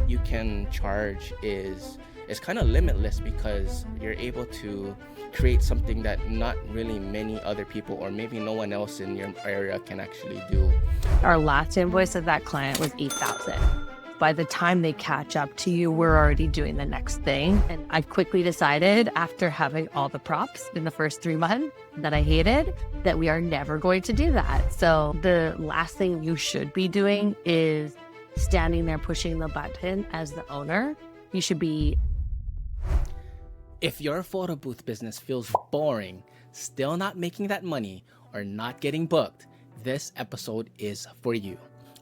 what you can charge is kind of limitless, because you're able to create something that not really many other people, or maybe no one else in your area, can actually do. Our last invoice of that client was $8,000. By the time they catch up to you, we're already doing the next thing. And I quickly decided, after having all the props in the first 3 months that I hated, that we are never going to do that. So the last thing you should be doing is standing there pushing the button as the owner. You should be. If your photo booth business feels boring, still not making that money, or not getting booked, this episode is for you.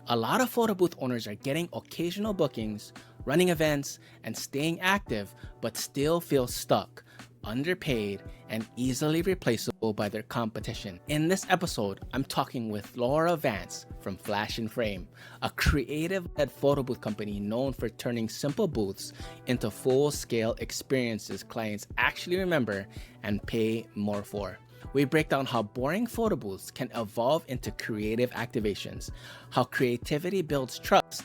A lot of photo booth owners are getting occasional bookings, running events, and staying active, but still feel stuck, underpaid, and easily replaceable by their competition. In this episode, I'm talking with Laura Vance from Flash and Frame, a creative-led photo booth company known for turning simple booths into full-scale experiences clients actually remember and pay more for. We break down how boring photo booths can evolve into creative activations, how creativity builds trust,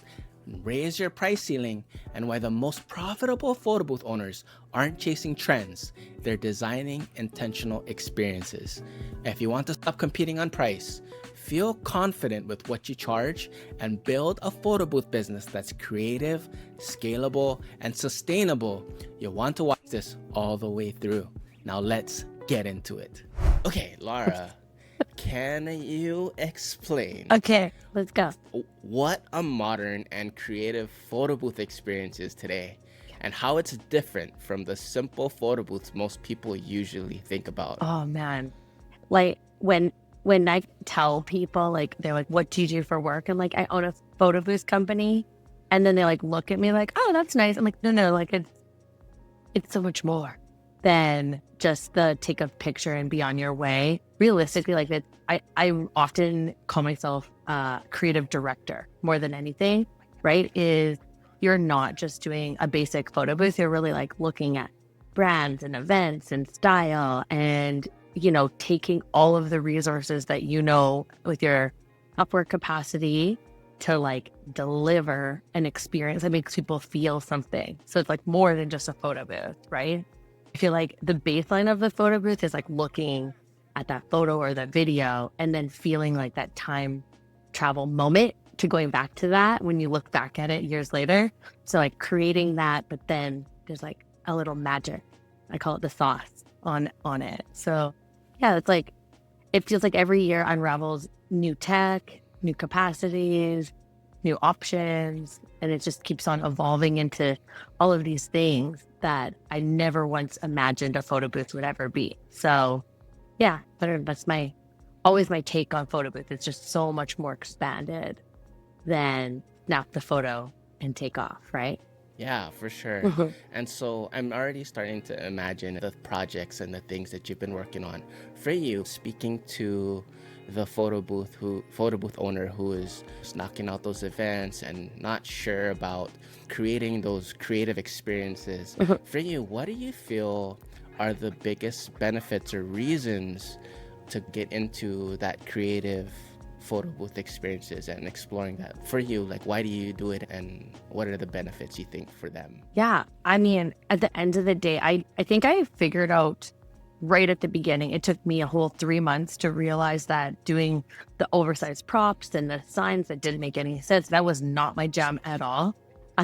raise your price ceiling, and why the most profitable photo booth owners aren't chasing trends, they're designing intentional experiences. If you want to stop competing on price, feel confident with what you charge, and build a photo booth business that's creative, scalable, and sustainable, you'll want to watch this all the way through. Now let's get into it. Okay, Laura, can you explain Okay, let's go. what a modern and creative photo booth experience is today, and how it's different from the simple photo booths most people usually think about? Oh man. Like when I tell people, like, they're like, what do you do for work? And like, I own a photo booth company. And then they like look at me like, oh, that's nice. I'm like, no, like it's so much more than just the take a picture and be on your way. Realistically, like that, I often call myself a creative director more than anything, right? Is you're not just doing a basic photo booth. You're really like looking at brands and events and style, and, you know, taking all of the resources that, you know, with your Upwork capacity to like deliver an experience that makes people feel something. So it's like more than just a photo booth, right? I feel like the baseline of the photo booth is like looking at that photo or that video and then feeling like that time travel moment to going back to that when you look back at it years later. So like creating that, but then there's like a little magic. I call it the sauce on it. So yeah, it's like, it feels like every year unravels new tech, new capacities, new options, and it just keeps on evolving into all of these things that I never once imagined a photo booth would ever be. So yeah, but that's always my take on photo booth. It's just so much more expanded than snap the photo and take off, right? Yeah, for sure. Mhm. And so I'm already starting to imagine the projects and the things that you've been working on. For you, speaking to the photo booth owner who is just knocking out those events and not sure about creating those creative experiences. Mhm. For you, what do you feel are the biggest benefits or reasons to get into that creative photo booth experiences and exploring that? For you, like, why do you do it, and what are the benefits you think for them? Yeah, I mean, at the end of the day, I think I figured out right at the beginning. It took me a whole 3 months to realize that doing the oversized props and the signs that didn't make any sense, that was not my jam at all.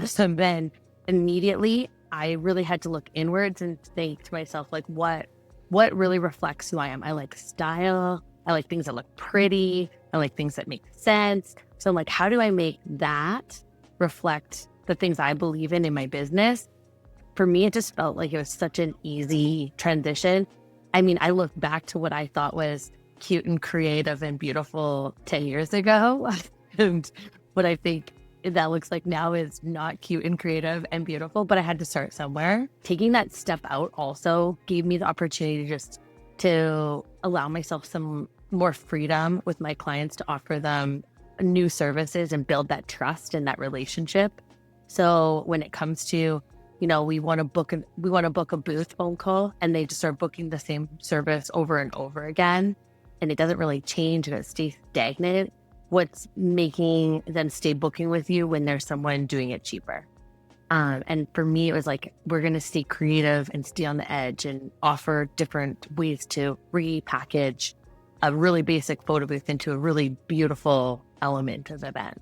So then immediately I really had to look inwards and think to myself, like, what really reflects who I am? I like style. I like things that look pretty. I like things that make sense. So I'm like, how do I make that reflect the things I believe in my business? For me, it just felt like it was such an easy transition. I mean, I look back to what I thought was cute and creative and beautiful 10 years ago. And what I think that looks like now is not cute and creative and beautiful, but I had to start somewhere. Taking that step out also gave me the opportunity just to allow myself some more freedom with my clients to offer them new services and build that trust and that relationship. So when it comes to, you know, we want to book a booth phone call, and they just start booking the same service over and over again, and it doesn't really change and it stays stagnant. What's making them stay booking with you when there's someone doing it cheaper? And for me, it was like, we're going to stay creative and stay on the edge and offer different ways to repackage a really basic photo booth into a really beautiful element of the event.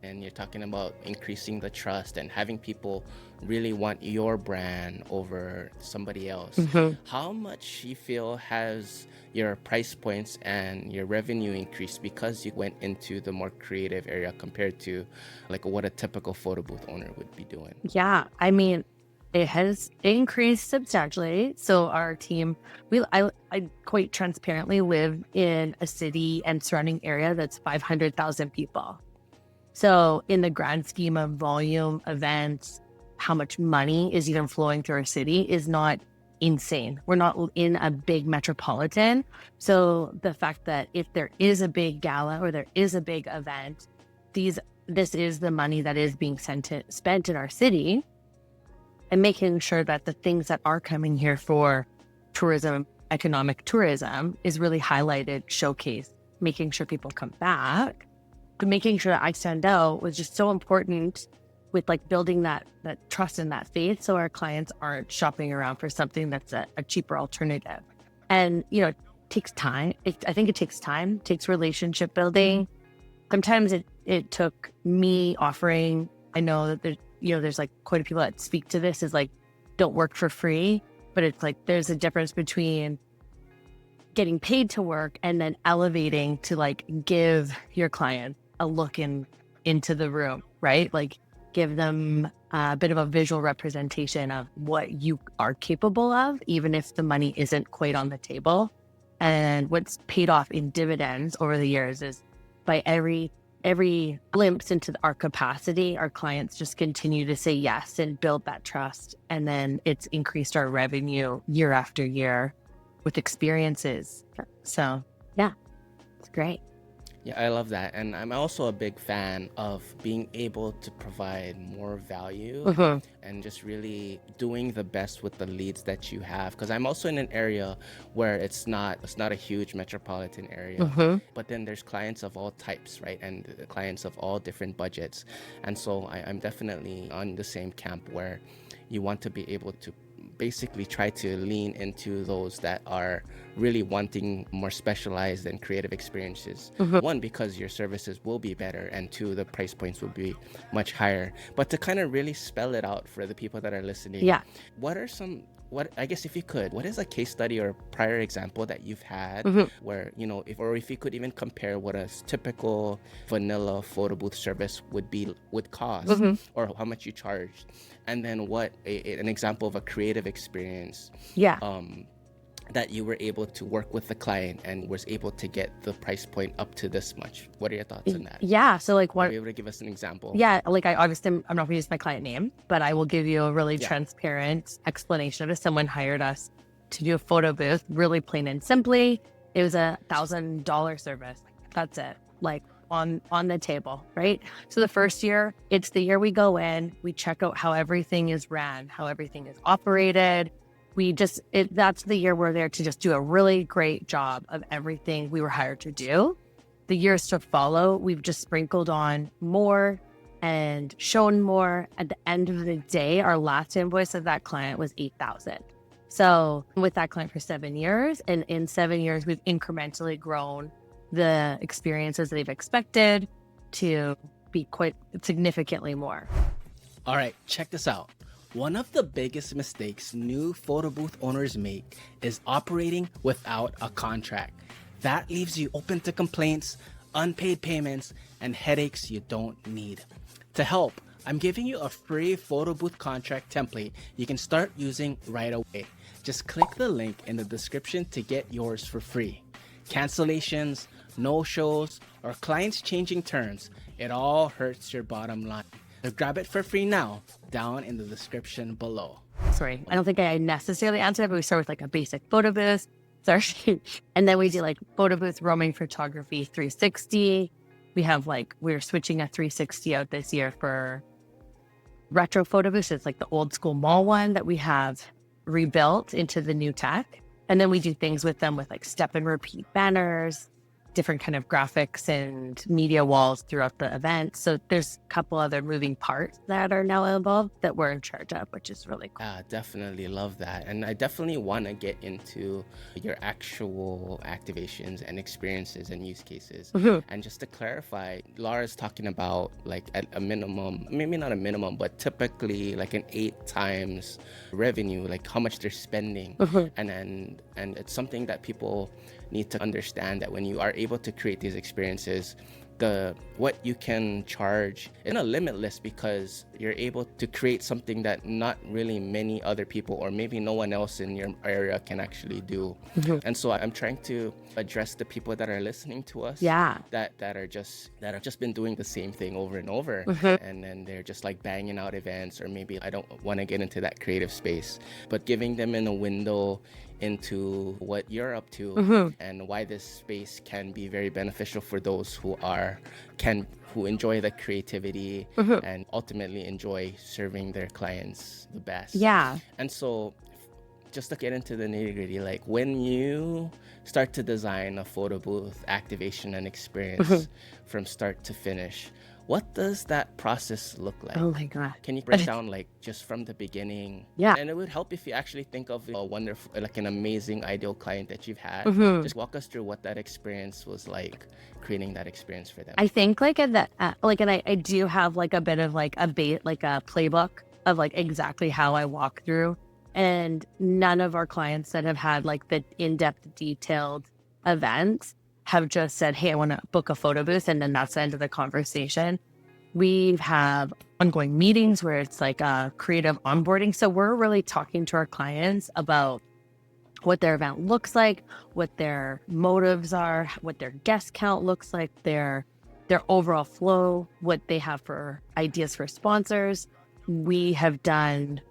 And you're talking about increasing the trust and having people really want your brand over somebody else. How much you feel has your price points and your revenue increased because you went into the more creative area compared to like what a typical photo booth owner would be doing? Yeah, I mean, it has increased substantially. So our team, I quite transparently live in a city and surrounding area that's 500,000 people. So in the grand scheme of volume events, how much money is even flowing through our city is not insane. We're not in a big metropolitan. So the fact that if there is a big gala or there is a big event, this is the money that is being spent in our city, and making sure that the things that are coming here for tourism, economic tourism, is really highlighted, showcased, making sure people come back. But making sure that I stand out was just so important with like building that trust and that faith, so our clients aren't shopping around for something that's a cheaper alternative. And, you know, it takes time. I think it takes time, takes relationship building. Sometimes it took me offering, I know that there's like quite a few people that speak to this, is like, don't work for free, but it's like, there's a difference between getting paid to work and then elevating to like give your client a look into the room, right? Like give them a bit of a visual representation of what you are capable of, even if the money isn't quite on the table. And what's paid off in dividends over the years is by every glimpse into our capacity, our clients just continue to say yes and build that trust. And then it's increased our revenue year after year with experiences. So yeah, it's great. Yeah, I love that. And I'm also a big fan of being able to provide more value and just really doing the best with the leads that you have. Because I'm also in an area where it's not a huge metropolitan area, but then there's clients of all types, right? And clients of all different budgets. And so I'm definitely on the same camp where you want to be able to basically try to lean into those that are really wanting more specialized and creative experiences. One, because your services will be better, and two, the price points will be much higher. But to kind of really spell it out for the people that are listening, what I guess if you could, what is a case study or prior example that you've had where, you know, if you could even compare what a typical vanilla photo booth service would cost or how much you charged, and then what an example of a creative experience that you were able to work with the client and was able to get the price point up to this much. What are your thoughts on that? Yeah. So like Are you able to give us an example? Yeah, like I'm not going to use my client name, but I will give you a really transparent explanation of it. Someone hired us to do a photo booth, really plain and simply. It was $1,000 service. That's it. Like on the table, right? So the first year, it's the year we go in, we check out how everything is ran, how everything is operated. That's the year we're there to just do a really great job of everything we were hired to do. The years to follow, we've just sprinkled on more and shown more. At the end of the day, our last invoice of that client was $8,000. So with that client for 7 years, and in 7 years, we've incrementally grown the experiences they've expected to be quite significantly more. All right, check this out. One of the biggest mistakes new photo booth owners make is operating without a contract. That leaves you open to complaints, unpaid payments, and headaches you don't need. To help, I'm giving you a free photo booth contract template you can start using right away. Just click the link in the description to get yours for free. Cancellations, no-shows, or clients changing terms, it all hurts your bottom line. So grab it for free now, down in the description below. Sorry, I don't think I necessarily answered it, but we start with like a basic photo booth. Sorry. And then we do like photo booth roaming photography 360. We're switching a 360 out this year for retro photo booths. It's like the old school mall one that we have rebuilt into the new tech. And then we do things with them with like step and repeat banners, different kind of graphics and media walls throughout the event. So there's a couple other moving parts that are now involved that we're in charge of, which is really cool. Yeah, definitely love that. And I definitely want to get into your actual activations and experiences and use cases. And just to clarify, Laura's talking about like at a minimum, maybe not a minimum, but typically like an 8 times revenue, like how much they're spending. And it's something that people need to understand, that when you are able to create these experiences, what you can charge is not limitless, because you're able to create something that not really many other people, or maybe no one else in your area, can actually do. And so I'm trying to address the people that are listening to us, that have just been doing the same thing over and over, and then they're just like banging out events, or maybe I don't want to get into that creative space, but giving them in a window into what you're up to, and why this space can be very beneficial for those who enjoy the creativity and ultimately enjoy serving their clients the best. And so just to get into the nitty-gritty, like when you start to design a photo booth activation and experience from start to finish, what does that process look like? Oh my God. Can you break down like just from the beginning? And it would help if you actually think of a wonderful, like an amazing ideal client that you've had. Just walk us through what that experience was like, creating that experience for them. I think like at that, and I do have like a bit of like a playbook of like exactly how I walk through. And none of our clients that have had like the in-depth detailed events have just said, hey, I want to book a photo booth, and then that's the end of the conversation. We have ongoing meetings where it's like a creative onboarding. So we're really talking to our clients about what their event looks like, what their motives are, what their guest count looks like, their overall flow, what they have for ideas for sponsors. We have done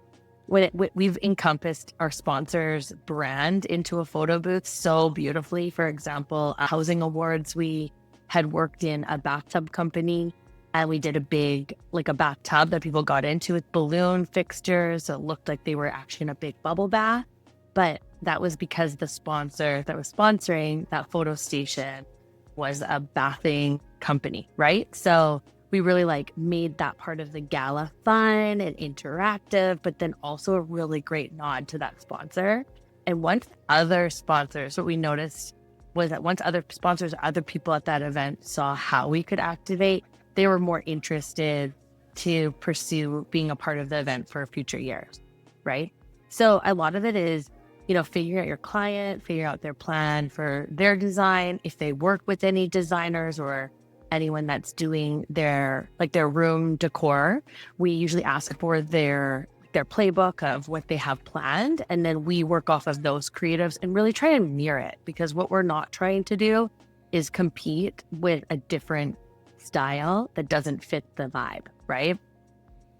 we've encompassed our sponsors' brand into a photo booth so beautifully. For example, housing awards, we had worked in a bathtub company, and we did a big, like a bathtub that people got into with balloon fixtures. So it looked like they were actually in a big bubble bath. But that was because the sponsor that was sponsoring that photo station was a bathing company, right? So we really like made that part of the gala fun and interactive, but then also a really great nod to that sponsor. And once other sponsors, what we noticed was that once other sponsors, other people at that event saw how we could activate, they were more interested to pursue being a part of the event for future years, right? So a lot of it is, figuring out your client, figuring out their plan for their design, if they work with any designers or anyone that's doing their room decor. We usually ask for their playbook of what they have planned, and then we work off of those creatives and really try and mirror it, because what we're not trying to do is compete with a different style that doesn't fit the vibe, right?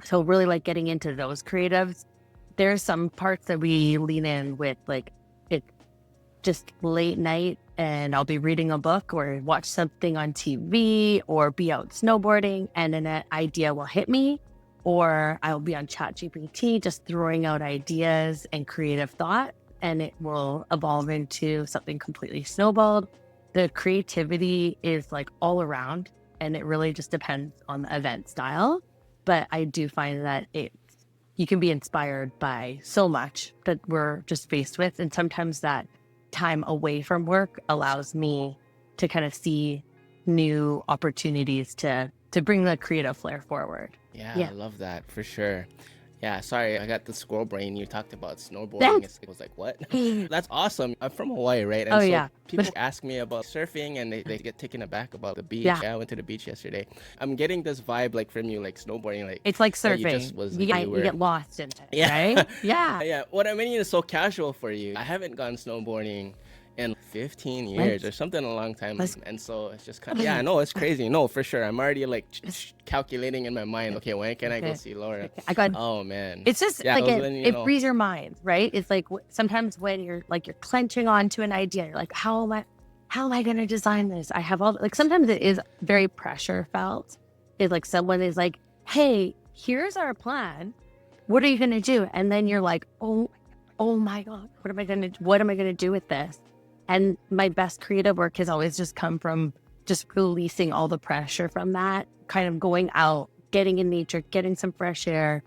So really like getting into those creatives. There's some parts that we lean in with, like it just late night and I'll be reading a book or watch something on TV or be out snowboarding, and then an idea will hit me, or I'll be on ChatGPT just throwing out ideas and creative thought, and it will evolve into something completely snowballed. The creativity is like all around, and it really just depends on the event style. But I do find that you can be inspired by so much that we're just faced with, and sometimes that time away from work allows me to kind of see new opportunities to bring the creative flair forward. Yeah, I love that for sure. Yeah, sorry, I got the squirrel brain. You talked about snowboarding. It was like, what? That's awesome. I'm from Hawaii, right? And so people ask me about surfing, and they get taken aback about the beach. Yeah, I went to the beach yesterday. I'm getting this vibe like from you, like snowboarding. Like it's like surfing. You get lost in it, right? Yeah. What I mean is so casual for you. I haven't gone snowboarding in 15 years or something, a long time. And so it's just kind of, no, it's crazy. No, for sure. I'm already like calculating in my mind, okay, when can I go see Laura? Oh man. It's just like it frees your mind, right? It's like sometimes when you're clenching onto an idea, you're like, how am I going to design this? I have all, like, sometimes it is very pressure felt. It's like someone is like, hey, here's our plan. What are you going to do? And then you're like, oh my God, what am I going to do with this? And my best creative work has always just come from just releasing all the pressure from that, kind of going out, getting in nature, getting some fresh air,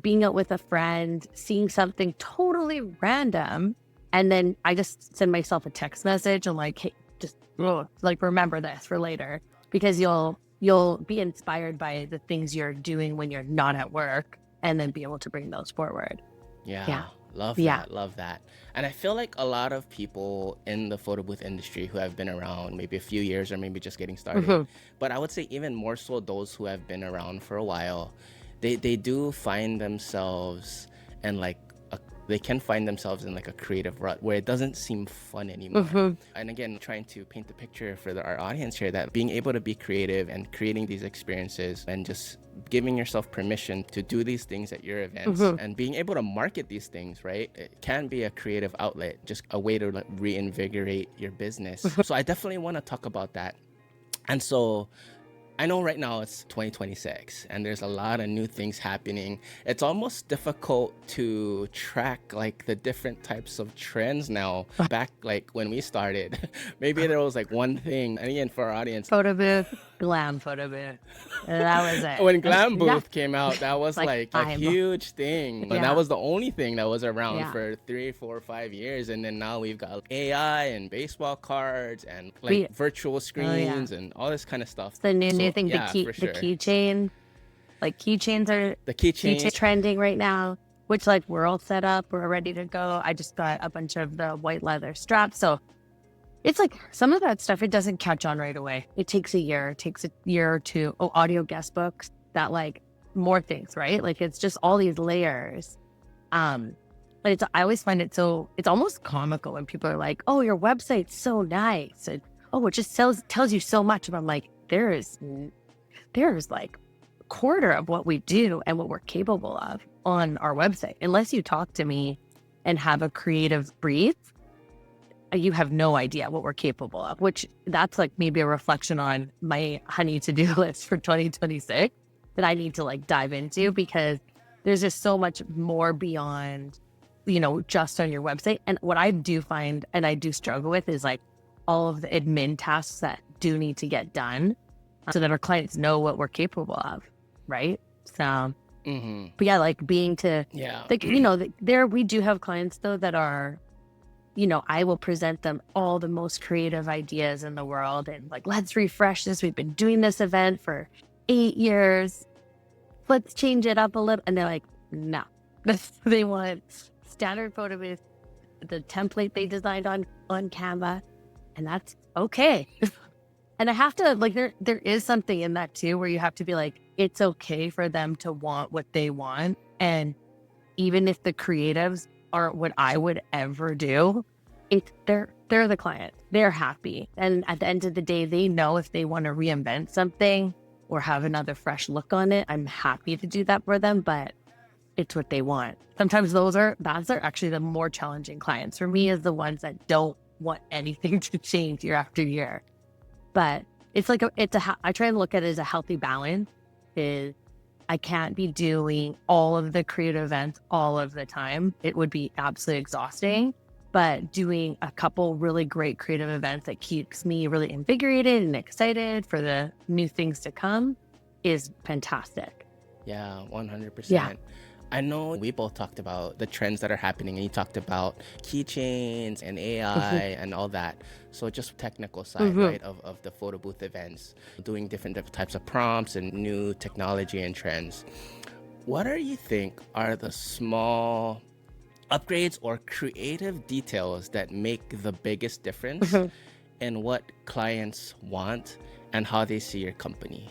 being out with a friend, seeing something totally random. And then I just send myself a text message and like, hey, just remember this for later, because you'll be inspired by the things you're doing when you're not at work, and then be able to bring those forward. Yeah. Love Yeah. that. Love that. And I feel like a lot of people in the photo booth industry who have been around maybe a few years or maybe just getting started, but I would say even more so those who have been around for a while, they do find themselves in like they can find themselves in like a creative rut where it doesn't seem fun anymore. And again, trying to paint the picture for our audience here, that being able to be creative and creating these experiences and just giving yourself permission to do these things at your events and being able to market these things, right? It can be a creative outlet, just a way to like reinvigorate your business. So I definitely want to talk about that. And so I know right now it's 2026 and there's a lot of new things happening. It's almost difficult to track like the different types of trends now. Back like when we started, maybe there was like one thing. And again, for our audience, Photo booth, glam photo booth. That was it. when Glam Booth came out, that was like a I'm- huge thing. And Yeah. that was the only thing that was around Yeah. for 3, 4, 5 years. And then now we've got AI and baseball cards and like virtual screens and all this kind of stuff. The new thing, yeah, the for sure. keychain. Like keychains are The keychain. trending right now, which like we're all set up, we're ready to go. I just got a bunch of the white leather straps. So it's like some of that stuff, it doesn't catch on right away. It takes a year or two. Oh, audio guest books, that like more things, right? Like it's just all these layers. But I always find it's almost comical when people are like, oh, your website's so nice. And, oh, it just tells you so much. And I'm like, there's like a quarter of what we do and what we're capable of on our website. Unless you talk to me and have a creative brief, you have no idea what we're capable of, which that's like maybe a reflection on my honey to-do list for 2026 that I need to like dive into, because there's just so much more beyond, just on your website. And what I do find, and I do struggle with, is like all of the admin tasks that do need to get done so that our clients know what we're capable of. Right. So, but yeah, like being to, like, there, we do have clients though that are, I will present them all the most creative ideas in the world and like, let's refresh this. We've been doing this event for 8 years. Let's change it up a little. And they're like, no, they want standard photo booth, the template they designed on Canva. And that's okay. And I have to like, there is something in that too, where you have to be like, it's okay for them to want what they want. And even if the creatives aren't what I would ever do, they're the client. They're happy. And at the end of the day, they know if they want to reinvent something or have another fresh look on it, I'm happy to do that for them, but it's what they want. Sometimes those are actually the more challenging clients for me, is the ones that don't want anything to change year after year. But it's like I try and look at it as a healthy balance. Is I can't be doing all of the creative events all of the time. It would be absolutely exhausting. But doing a couple really great creative events that keeps me really invigorated and excited for the new things to come is fantastic. Yeah, 100%. Yeah. I know we both talked about the trends that are happening, and you talked about keychains and AI and all that. So just technical side, right, of the photo booth events, doing different types of prompts and new technology and trends. What do you think are the small upgrades or creative details that make the biggest difference in what clients want and how they see your company?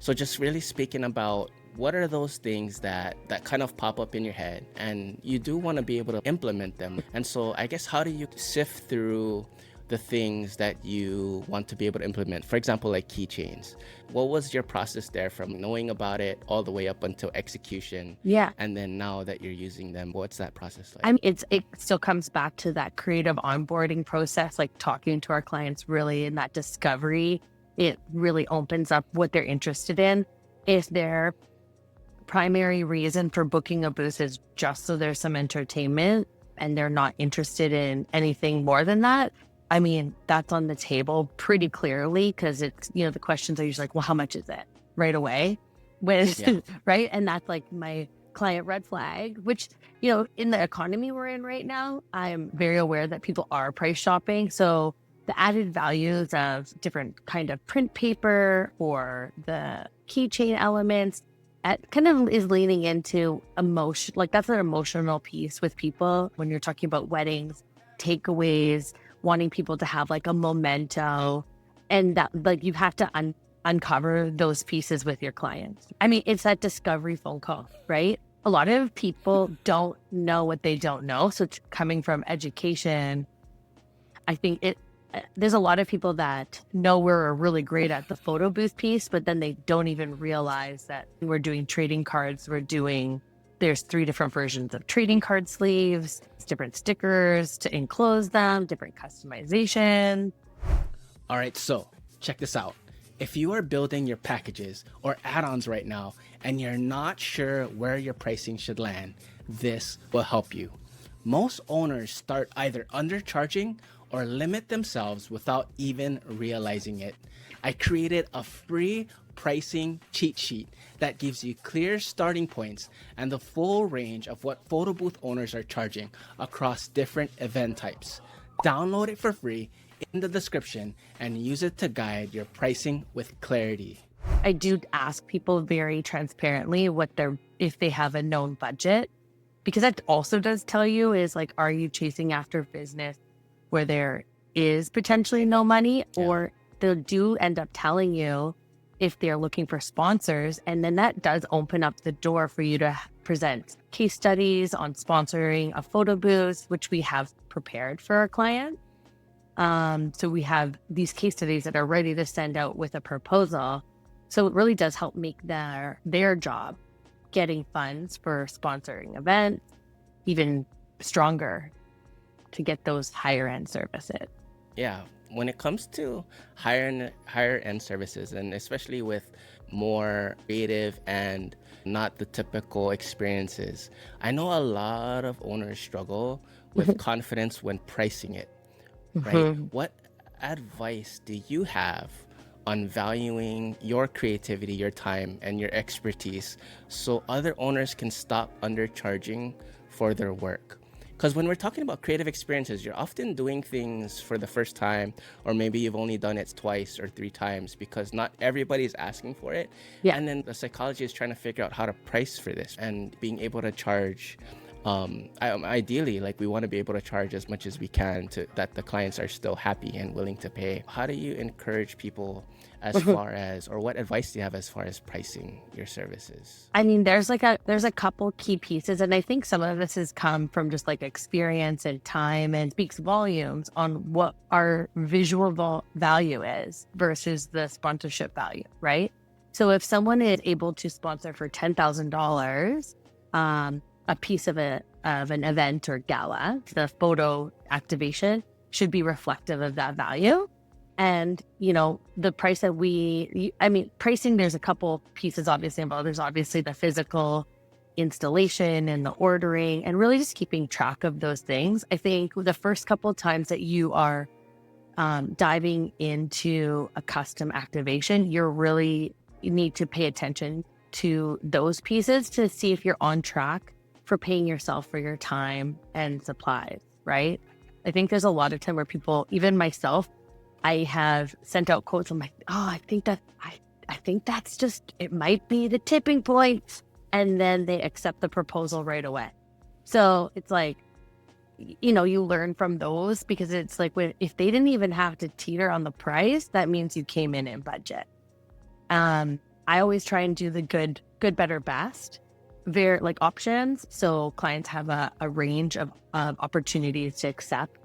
So just really speaking about what are those things that kind of pop up in your head and you do want to be able to implement them. And so I guess, how do you sift through the things that you want to be able to implement? For example, like keychains. What was your process there from knowing about it all the way up until execution? Yeah. And then now that you're using them, what's that process like? I mean, it still comes back to that creative onboarding process, like talking to our clients really in that discovery. It really opens up what they're interested in. If their primary reason for booking a booth is just so there's some entertainment, and they're not interested in anything more than that, I mean, that's on the table pretty clearly, because it's, you know, the questions are usually like, well, how much is it right away? When, Yeah. right. And that's like my client red flag, which, you know, in the economy we're in right now, I'm very aware that people are price shopping. So the added values of different kind of print paper or the keychain elements, that kind of is leaning into emotion. Like that's an emotional piece with people when you're talking about weddings, takeaways, wanting people to have like a memento, and that like you have to uncover those pieces with your clients. I mean, it's that discovery phone call, right? A lot of people don't know what they don't know. So coming from education, I think there's a lot of people that know we're really great at the photo booth piece, but then they don't even realize that we're doing trading cards. There's 3 different versions of trading card sleeves, different stickers to enclose them, different customization. All right, so check this out. If you are building your packages or add-ons right now and you're not sure where your pricing should land, this will help you. Most owners start either undercharging or limit themselves without even realizing it. I created a free pricing cheat sheet that gives you clear starting points and the full range of what photo booth owners are charging across different event types. Download it for free in the description and use it to guide your pricing with clarity. I do ask people very transparently if they have a known budget, because that also does tell you is like, are you chasing after business where there is potentially no money, or they do end up telling you if they're looking for sponsors. And then that does open up the door for you to present case studies on sponsoring a photo booth, which we have prepared for our client. So we have these case studies that are ready to send out with a proposal. So it really does help make their job getting funds for sponsoring events even stronger to get those higher end services. Yeah, when it comes to higher end services, and especially with more creative and not the typical experiences, I know a lot of owners struggle with confidence when pricing it, right? What advice do you have on valuing your creativity, your time, and your expertise so other owners can stop undercharging for their work? Because when we're talking about creative experiences, you're often doing things for the first time, or maybe you've only done it twice or 3 times because not everybody's asking for it. Yeah. And then the psychology is trying to figure out how to price for this and being able to charge. Ideally, like we want to be able to charge as much as we can to that the clients are still happy and willing to pay. How do you encourage people as far as, or what advice do you have as far as pricing your services? I mean, there's a couple key pieces, and I think some of this has come from just like experience and time, and speaks volumes on what our visual value is versus the sponsorship value, right? So if someone is able to sponsor for $10,000, a piece of an event or gala, the photo activation should be reflective of that value. And, you know, the price that pricing, there's a couple pieces obviously involved. There's obviously the physical installation and the ordering, and really just keeping track of those things. I think the first couple of times that you are diving into a custom activation, you need to pay attention to those pieces to see if you're on track for paying yourself for your time and supplies, right? I think there's a lot of time where people, even myself, I have sent out quotes. I'm like, oh, I think that's just, it might be the tipping point. And then they accept the proposal right away. So it's like, you know, you learn from those, because it's like, if they didn't even have to teeter on the price, that means you came in budget. I always try and do the good, better, best, like options. So clients have a range of opportunities to accept,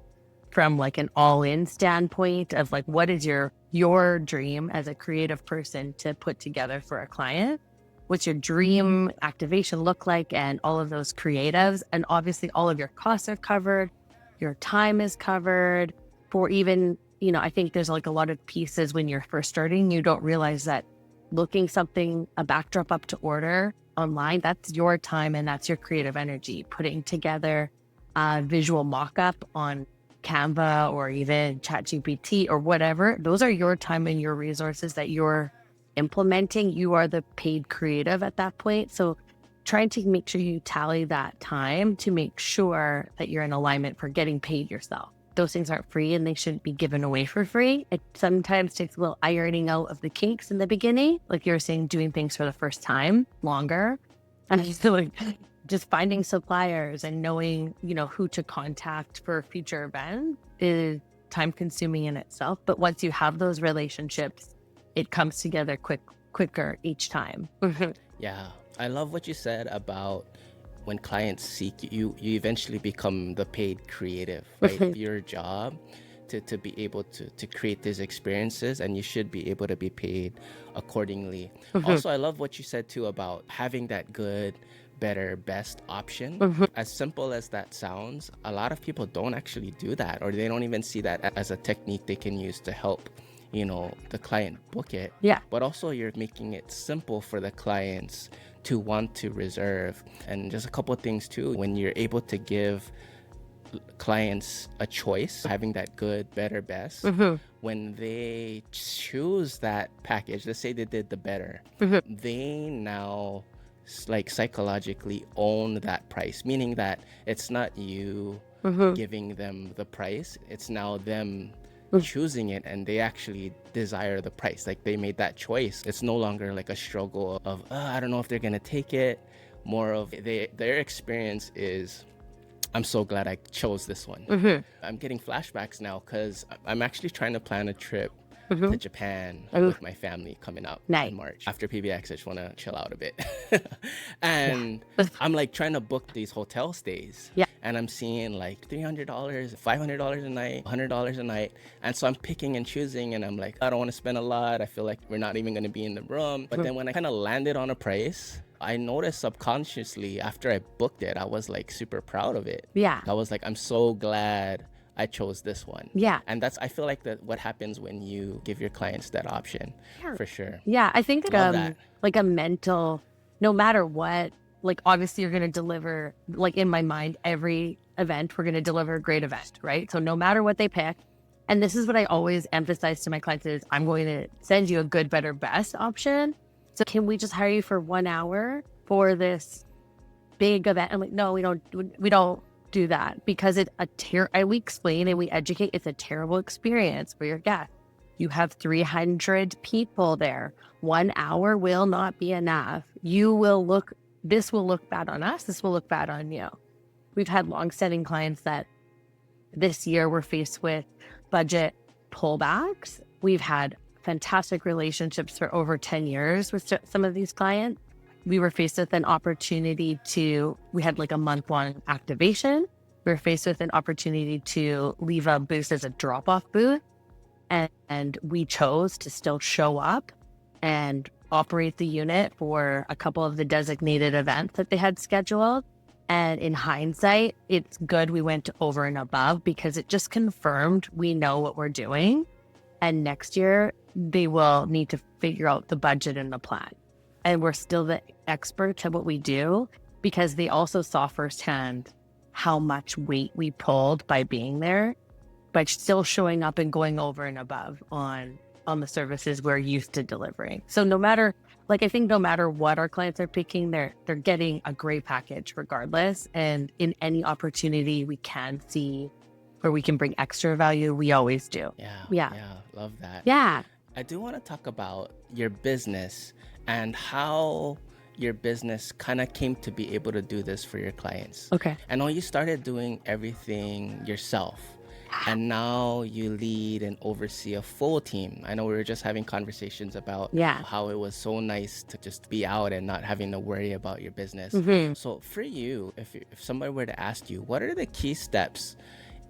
from like an all-in standpoint of like, what is your dream as a creative person to put together for a client? What's your dream activation look like, and all of those creatives? And obviously all of your costs are covered, your time is covered. For even, you know, I think there's like a lot of pieces when you're first starting, you don't realize that looking a backdrop up to order online, that's your time and that's your creative energy. Putting together a visual mock-up on Canva or even ChatGPT or whatever, those are your time and your resources that you're implementing. You are the paid creative at that point. So trying to make sure you tally that time to make sure that you're in alignment for getting paid yourself. Those things aren't free and they shouldn't be given away for free. It sometimes takes a little ironing out of the kinks in the beginning. Like you were saying, doing things for the first time longer. And I feel like just finding suppliers and knowing, who to contact for future events is time consuming in itself. But once you have those relationships, it comes together quicker each time. Yeah. I love what you said about when clients seek you, you eventually become the paid creative, right? Your job to be able to create these experiences, and you should be able to be paid accordingly. Also, I love what you said too about having that good, better, best option. As simple as that sounds, a lot of people don't actually do that, or they don't even see that as a technique they can use to help the client book it. Yeah. But also you're making it simple for the clients to want to reserve. And just a couple of things too, when you're able to give clients a choice, having that good, better, best, when they choose that package, let's say they did the better, they now like psychologically own that price, meaning that it's not you giving them the price, it's now them choosing it, and they actually desire the price. Like they made that choice. It's no longer like a struggle of I don't know if they're gonna take it. More of their experience is, I'm so glad I chose this one. I'm getting flashbacks now because I'm actually trying to plan a trip to Japan with my family coming up in March. After PBX, I just want to chill out a bit. And I'm like trying to book these hotel stays. Yeah. And I'm seeing like $300, $500 a night, $100 a night. And so I'm picking and choosing, and I'm like, I don't want to spend a lot. I feel like we're not even going to be in the room. But then when I kind of landed on a price, I noticed subconsciously after I booked it, I was like super proud of it. Yeah. I was like, I'm so glad I chose this one. Yeah. And I feel like that what happens when you give your clients that option, for sure. Yeah. I think like a mental, no matter what, like obviously you're going to deliver, like in my mind, every event, we're going to deliver a great event, right? So no matter what they pick, and this is what I always emphasize to my clients is I'm going to send you a good, better, best option. So can we just hire you for 1 hour for this big event? I'm like, no, we don't do that, because we explain and we educate. It's a terrible experience for your guest. You have 300 people there. 1 hour will not be enough. This will look bad on us. This will look bad on you. We've had long-standing clients that this year were faced with budget pullbacks. We've had fantastic relationships for over 10 years with some of these clients. We were faced with an opportunity we had like a month-long activation. We were faced with an opportunity to leave a booth as a drop-off booth. And we chose to still show up and operate the unit for a couple of the designated events that they had scheduled. And in hindsight, it's good we went over and above, because it just confirmed we know what we're doing. And next year, they will need to figure out the budget and the plan. And we're still the experts at what we do, because they also saw firsthand how much weight we pulled by being there, but still showing up and going over and above on the services we're used to delivering. So I think no matter what our clients are picking, they're getting a great package regardless. And in any opportunity we can see where we can bring extra value, we always do. Yeah. Love that. Yeah. I do want to talk about your business and how your business kind of came to be able to do this for your clients. Okay. I know you started doing everything yourself, and now you lead and oversee a full team. I know we were just having conversations about how it was so nice to just be out and not having to worry about your business. So for you, if somebody were to ask you, what are the key steps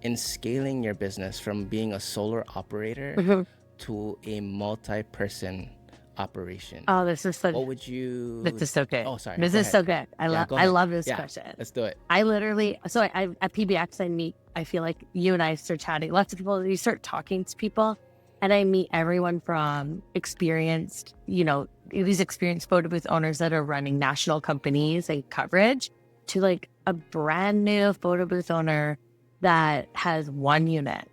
in scaling your business from being a solo operator to a multi-person operation? Oh, this is what would you... This is so good. Oh, sorry. This is so good. I love this question. Let's do it. I literally, at PBX, I feel like you and I start chatting. Lots of people, you start talking to people, and I meet everyone from experienced, these experienced photo booth owners that are running national companies and coverage, to like a brand new photo booth owner that has one unit,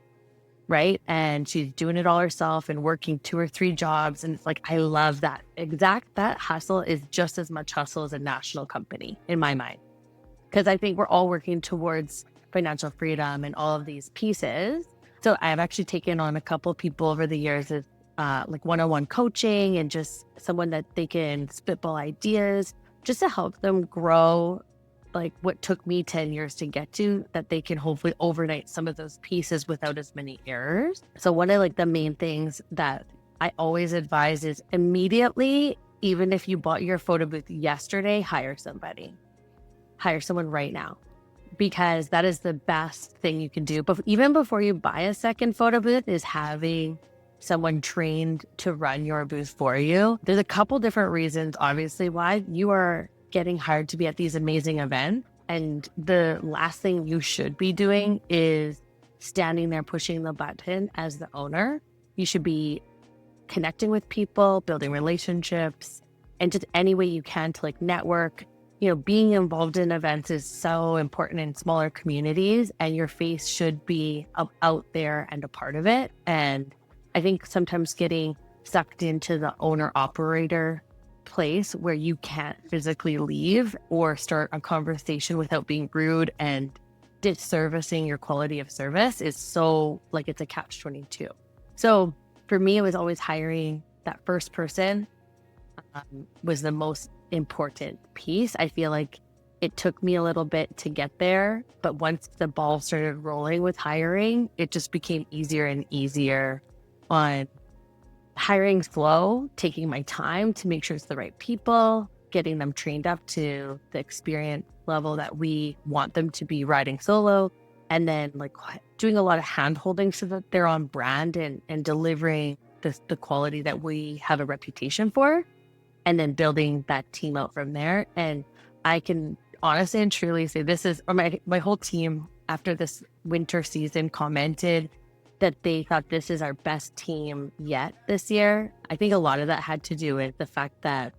right? And she's doing it all herself and working 2 or 3 jobs. And it's like, I love that. That hustle is just as much hustle as a national company in my mind. Because I think we're all working towards financial freedom and all of these pieces. So I've actually taken on a couple people over the years as like one-on-one coaching and just someone that they can spitball ideas just to help them grow, like what took me 10 years to get to, that they can hopefully overnight some of those pieces without as many errors. So one of like the main things that I always advise is immediately, even if you bought your photo booth yesterday, hire somebody. Hire someone right now, because that is the best thing you can do. But even before you buy a second photo booth is having someone trained to run your booth for you. There's a couple different reasons, obviously, why you are getting hired to be at these amazing events. And the last thing you should be doing is standing there pushing the button as the owner. You should be connecting with people, building relationships, and just any way you can to like network. Being involved in events is so important in smaller communities, and your face should be out there and a part of it. And I think sometimes getting sucked into the owner-operator place where you can't physically leave or start a conversation without being rude and disservicing your quality of service is so like it's a catch-22. So for me, it was always hiring that first person was the most important piece. I feel like it took me a little bit to get there, but once the ball started rolling with hiring, it just became easier and easier on hiring flow, taking my time to make sure it's the right people, getting them trained up to the experience level that we want them to be riding solo, and then like doing a lot of hand holding so that they're on brand and delivering the quality that we have a reputation for, and then building that team out from there. And I can honestly and truly say my whole team after this winter season commented that they thought this is our best team yet this year. I think a lot of that had to do with the fact that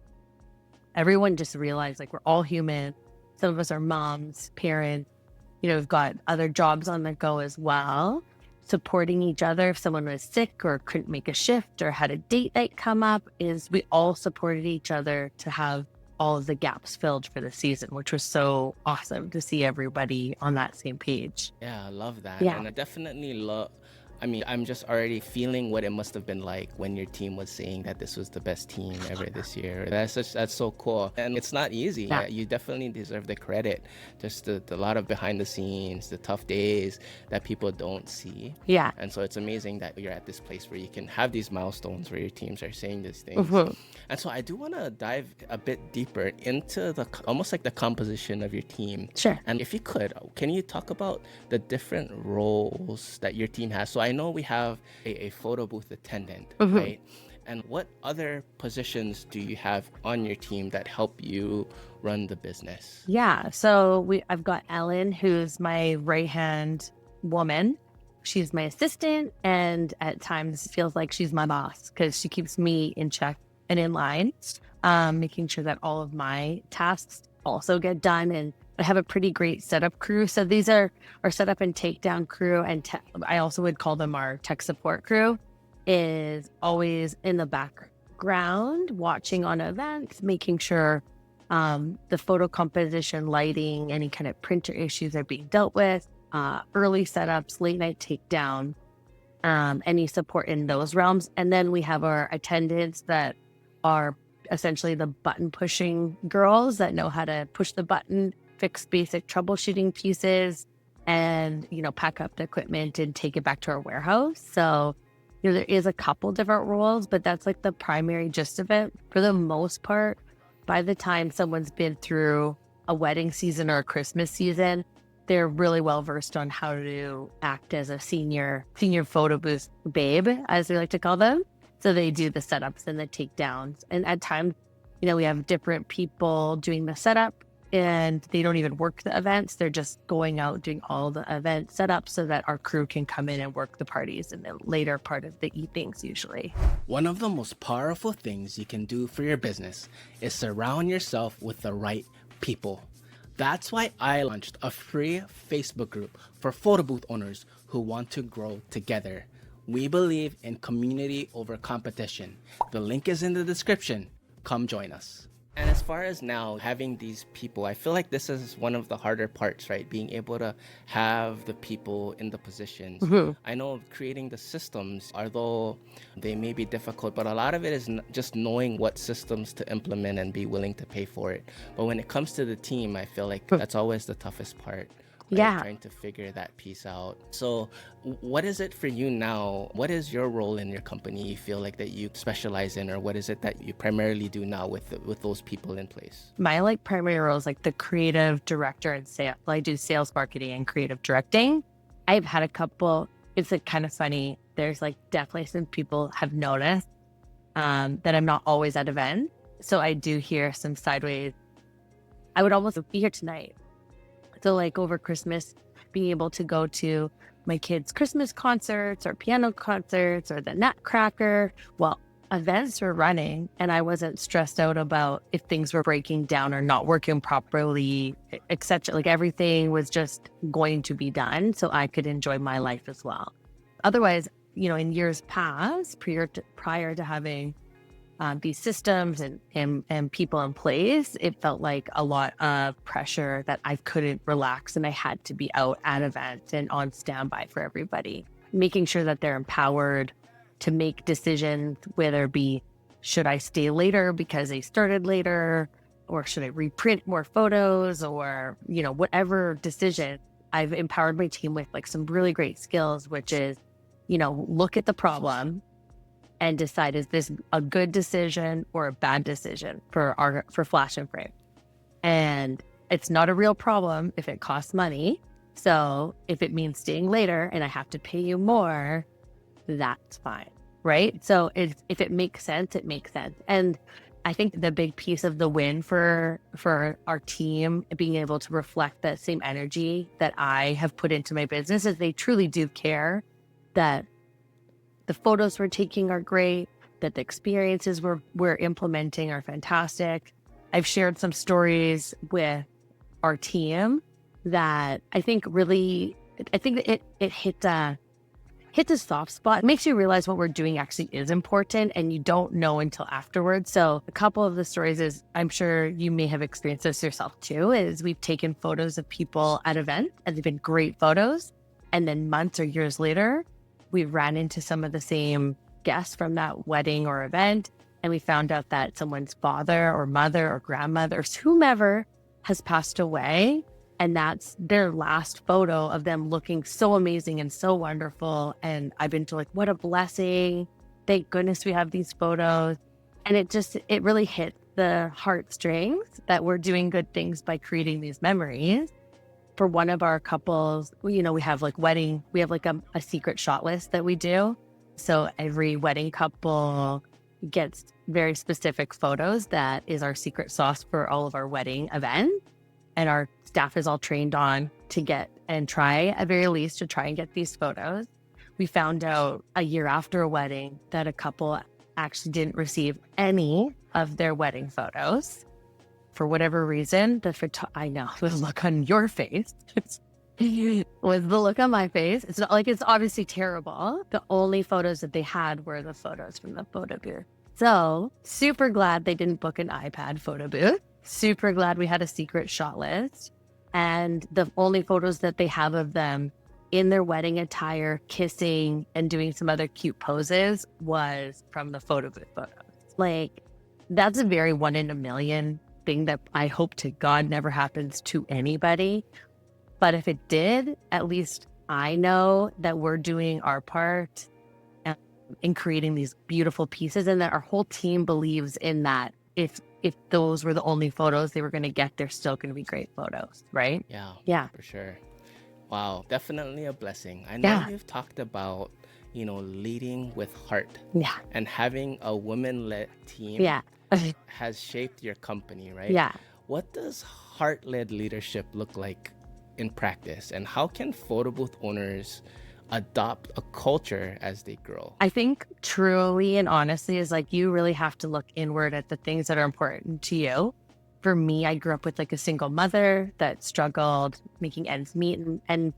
everyone just realized like we're all human. Some of us are moms, parents, we've got other jobs on the go as well. Supporting each other if someone was sick or couldn't make a shift or had a date night come up, is we all supported each other to have all of the gaps filled for the season, which was so awesome to see everybody on that same page. Yeah, I love that. Yeah. And I definitely I'm just already feeling what it must have been like when your team was saying that this was the best team ever this year. That's so cool. And it's not easy. Yeah. You definitely deserve the credit. Just the lot of behind the scenes, the tough days that people don't see. Yeah. And so it's amazing that you're at this place where you can have these milestones where your teams are saying these things. Mm-hmm. And so I do want to dive a bit deeper into almost like the composition of your team. Sure. And if you could, can you talk about the different roles that your team has? So I know we have a photo booth attendant, Mm-hmm. right? And what other positions do you have on your team that help you run the business? Yeah. So I've got Ellen, who's my right-hand woman. She's my assistant, and at times feels like she's my boss because she keeps me in check and in line, making sure that all of my tasks also get done. And I have a pretty great setup crew. So these are our setup and takedown crew. And I also would call them our tech support crew, is always in the background, watching on events, making sure the photo composition, lighting, any kind of printer issues are being dealt with, early setups, late night takedown, any support in those realms. And then we have our attendants that are essentially the button pushing girls that know how to push the button, fix basic troubleshooting pieces, and, pack up the equipment and take it back to our warehouse. So, there is a couple different roles, but that's like the primary gist of it. For the most part, by the time someone's been through a wedding season or a Christmas season, they're really well versed on how to act as a senior photo booth babe, as we like to call them. So they do the setups and the takedowns. And at times, we have different people doing the setup, and they don't even work the events. They're just going out doing all the event setups so that our crew can come in and work the parties in the later part of the evenings usually. One of the most powerful things you can do for your business is surround yourself with the right people. That's why I launched a free Facebook group for photo booth owners who want to grow together. We believe in community over competition. The link is in the description. Come join us. And as far as now having these people, I feel like this is one of the harder parts, right? Being able to have the people in the positions. I know creating the systems, although they may be difficult, but a lot of it is just knowing what systems to implement and be willing to pay for it. But when it comes to the team, I feel like that's always the toughest part. Right? Yeah. Trying to figure that piece out. So what is it for you now? What is your role in your company you feel like that you specialize in, or what is it that you primarily do now with those people in place? My like primary role is like the creative director and sales. I do sales, marketing, and creative directing. I've had a couple, it's like kind of funny. There's like definitely some people have noticed that I'm not always at events. So I do hear some sideways. I would almost be here tonight. So like over Christmas, being able to go to my kids' Christmas concerts or piano concerts or the Nutcracker, well, events were running and I wasn't stressed out about if things were breaking down or not working properly, etc. Like everything was just going to be done so I could enjoy my life as well. Otherwise, in years past, prior to having these systems and people in place, it felt like a lot of pressure that I couldn't relax and I had to be out at events and on standby for everybody, making sure that they're empowered to make decisions, whether it be, should I stay later because they started later, or should I reprint more photos, or, whatever decision. I've empowered my team with like some really great skills, which is, look at the problem and decide, is this a good decision or a bad decision for flash and frame? And it's not a real problem if it costs money. So if it means staying later and I have to pay you more, that's fine, right? So if it makes sense, it makes sense. And I think the big piece of the win for our team being able to reflect that same energy that I have put into my business is they truly do care that the photos we're taking are great, that the experiences we're implementing are fantastic. I've shared some stories with our team that I think it hit a soft spot. It makes you realize what we're doing actually is important and you don't know until afterwards. So a couple of the stories is, I'm sure you may have experienced this yourself too, is we've taken photos of people at events and they've been great photos. And then months or years later, we ran into some of the same guests from that wedding or event, and we found out that someone's father or mother or grandmother or whomever has passed away, and that's their last photo of them looking so amazing and so wonderful. And I've been like, what a blessing. Thank goodness we have these photos. And it really hit the heartstrings that we're doing good things by creating these memories. For one of our couples, we have like we have like a secret shot list that we do. So every wedding couple gets very specific photos that is our secret sauce for all of our wedding events. And our staff is all trained on to get and try at very least to try and get these photos. We found out a year after a wedding that a couple actually didn't receive any of their wedding photos. For whatever reason, I know the look on your face was the look on my face. It's not like it's obviously terrible. The only photos that they had were the photos from the photo booth. So super glad they didn't book an iPad photo booth. Super glad we had a secret shot list. And the only photos that they have of them in their wedding attire, kissing and doing some other cute poses was from the photo booth photos. Like, that's a very 1 in a million thing that I hope to God never happens to anybody. But if it did, at least I know that we're doing our part in creating these beautiful pieces, and that our whole team believes in that. If those were the only photos they were going to get, they're still going to be great photos, right? Yeah, for sure. Wow, definitely a blessing. I know you've talked about, leading with heart. Yeah. And having a women-led team. Yeah. has shaped your company, right? Yeah. What does heart-led leadership look like in practice, and how can photo booth owners adopt a culture as they grow? I think truly and honestly is like, you really have to look inward at the things that are important to you for me, I grew up with like a single mother that struggled making ends meet, and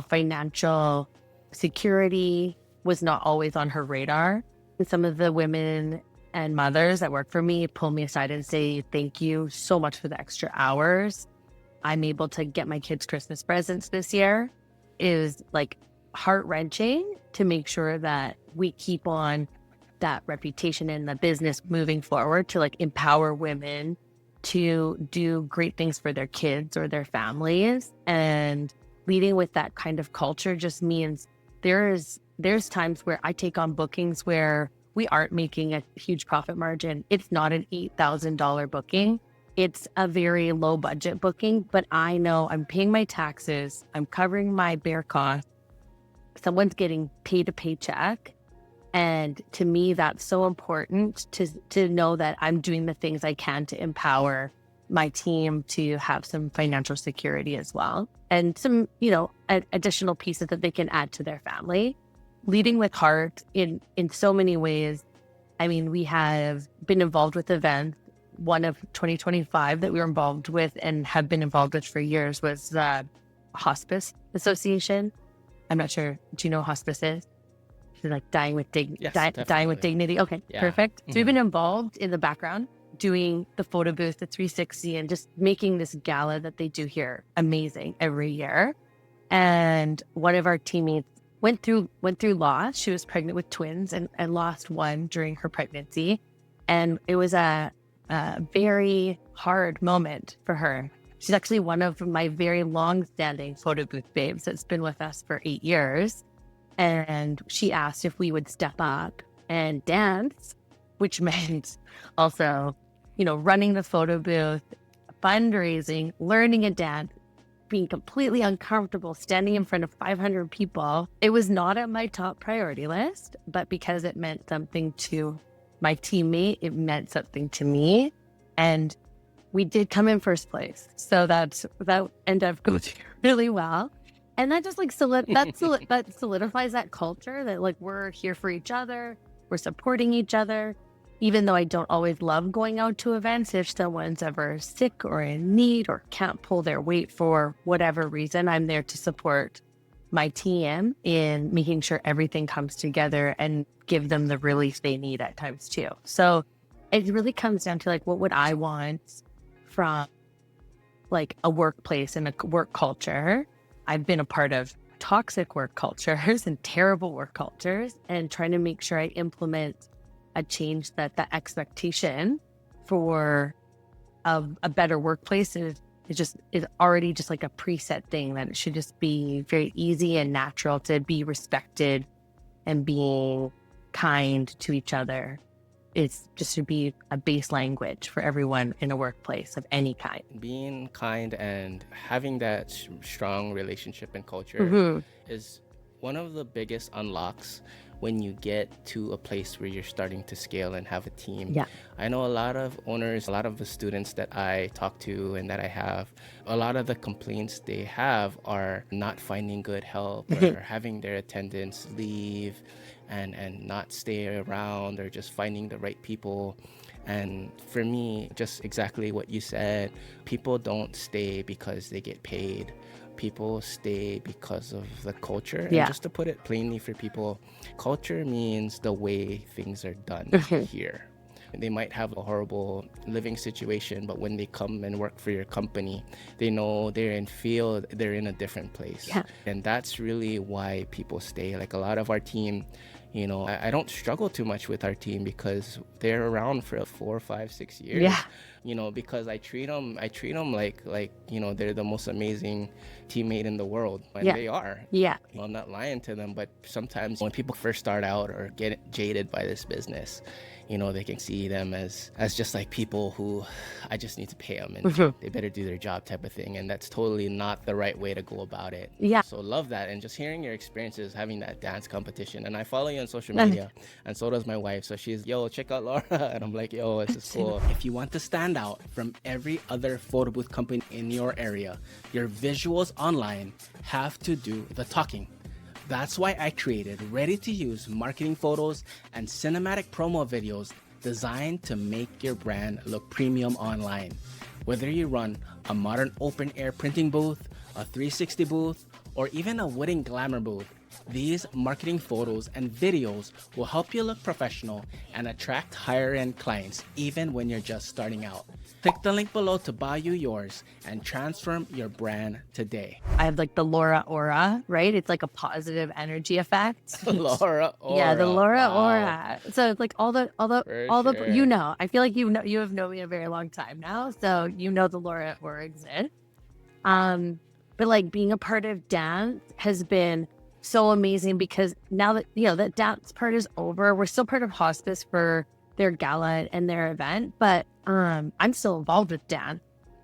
financial security was not always on her radar. And some of the women and mothers that work for me pull me aside and say, thank you so much for the extra hours. I'm able to get my kids Christmas presents this year. Is like heart-wrenching to make sure that we keep on that reputation in the business moving forward, to like empower women to do great things for their kids or their families. And leading with that kind of culture just means there's times where I take on bookings where we aren't making a huge profit margin. It's not an $8,000 booking. It's a very low budget booking, but I know I'm paying my taxes. I'm covering my bare costs. Someone's getting paid a paycheck. And to me, that's so important to know that I'm doing the things I can to empower my team to have some financial security as well. And some, additional pieces that they can add to their family. Leading with heart in so many ways. I mean, we have been involved with events. One of 2025 that we were involved with and have been involved with for years was the Hospice Association. I'm not sure. Do you know what hospice is? Like dying with dignity. Okay, yeah. Perfect. So we've been involved in the background doing the photo booth, the 360, and just making this gala that they do here amazing every year. And one of our teammates went through loss. She was pregnant with twins and lost one during her pregnancy. And it was a very hard moment for her. She's actually one of my very long-standing photo booth babes that's been with us for 8 years. And she asked if we would step up and dance, which meant also, running the photo booth, fundraising, learning a dance, being completely uncomfortable, standing in front of 500 people. It was not on my top priority list, but because it meant something to my teammate, it meant something to me. And we did come in first place. So that ended up going really well. And that just like that solidifies that culture that like we're here for each other, we're supporting each other. Even though I don't always love going out to events, if someone's ever sick or in need or can't pull their weight for whatever reason, I'm there to support my team in making sure everything comes together and give them the relief they need at times too. So it really comes down to like, what would I want from like a workplace and a work culture? I've been a part of toxic work cultures and terrible work cultures, and trying to make sure I implement a change that the expectation for a better workplace is already just like a preset thing, that it should just be very easy and natural to be respected and being kind to each other. It's just to be a base language for everyone in a workplace of any kind. Being kind and having that strong relationship and culture is one of the biggest unlocks when you get to a place where you're starting to scale and have a team. Yeah. I know a lot of owners, a lot of the students that I talk to and that I have, a lot of the complaints they have are not finding good help or having their attendants leave and not stay around, or just finding the right people. And for me, just exactly what you said, people don't stay because they get paid. People stay because of the culture. Yeah. And just to put it plainly for people, culture means the way things are done here. They might have a horrible living situation, but when they come and work for your company, they know they're in a different place. Yeah. And that's really why people stay. Like a lot of our team, I don't struggle too much with our team because they're around for 4, 5, 6 years. Yeah. Because I treat them like they're the most amazing teammate in the world, and they are. Yeah. I'm not lying to them, but sometimes when people first start out or get jaded by this business, they can see them as just like people who I just need to pay them and they better do their job type of thing. And that's totally not the right way to go about it. Yeah. So love that. And just hearing your experiences, having that dance competition. And I follow you on social media and so does my wife. So she's, yo, check out Laura. And I'm like, yo, this is cool. If you want to stand out from every other photo booth company in your area, your visuals online have to do the talking. That's why I created ready-to-use marketing photos and cinematic promo videos designed to make your brand look premium online. Whether you run a modern open air printing booth, a 360 booth, or even a wedding glamour booth, these marketing photos and videos will help you look professional and attract higher end clients even when you're just starting out. Click the link below to buy you yours and transform your brand today. I have like the Laura aura, right? It's like a positive energy effect. Laura aura. Yeah, the Laura wow. aura. So it's like all the Sure. you know, I feel like you have known me a very long time now, so you know the Laura aura exists. But like being a part of dance has been so amazing because now that, you know, that dance part is over, we're still part of hospice for their gala and their event, but I'm still involved with dance.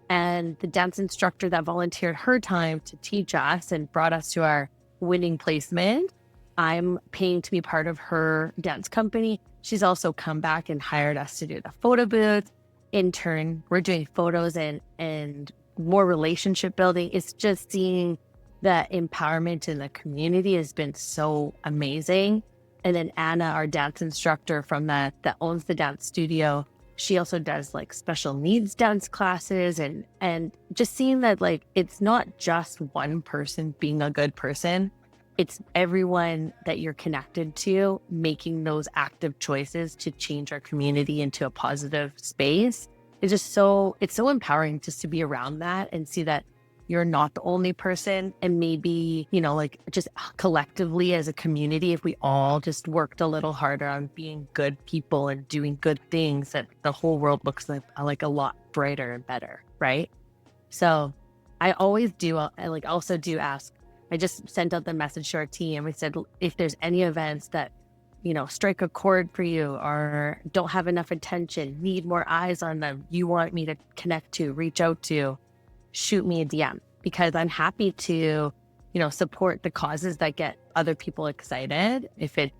And the dance instructor that volunteered her time to teach us and brought us to our winning placement, I'm paying to be part of her dance company. She's also come back and hired us to do the photo booth. In turn, we're doing photos and more relationship building. It's just seeing the empowerment in the community has been so amazing. And then Anna, our dance instructor from that owns the dance studio, she also does like special needs dance classes and just seeing that like it's not just one person being a good person. It's everyone that you're connected to making those active choices to change our community into a positive space. It's so empowering just to be around that and see that you're not the only person. And maybe, you know, like just collectively as a community, if we all just worked a little harder on being good people and doing good things, that the whole world looks like a lot brighter and better, right? So I always do, I like also do ask, I just sent out the message to our team. We said, if there's any events that, you know, strike a chord for you or don't have enough attention, need more eyes on them, you want me to connect to, reach out to, shoot me a DM, because I'm happy to, you know, support the causes that get other people excited. If it's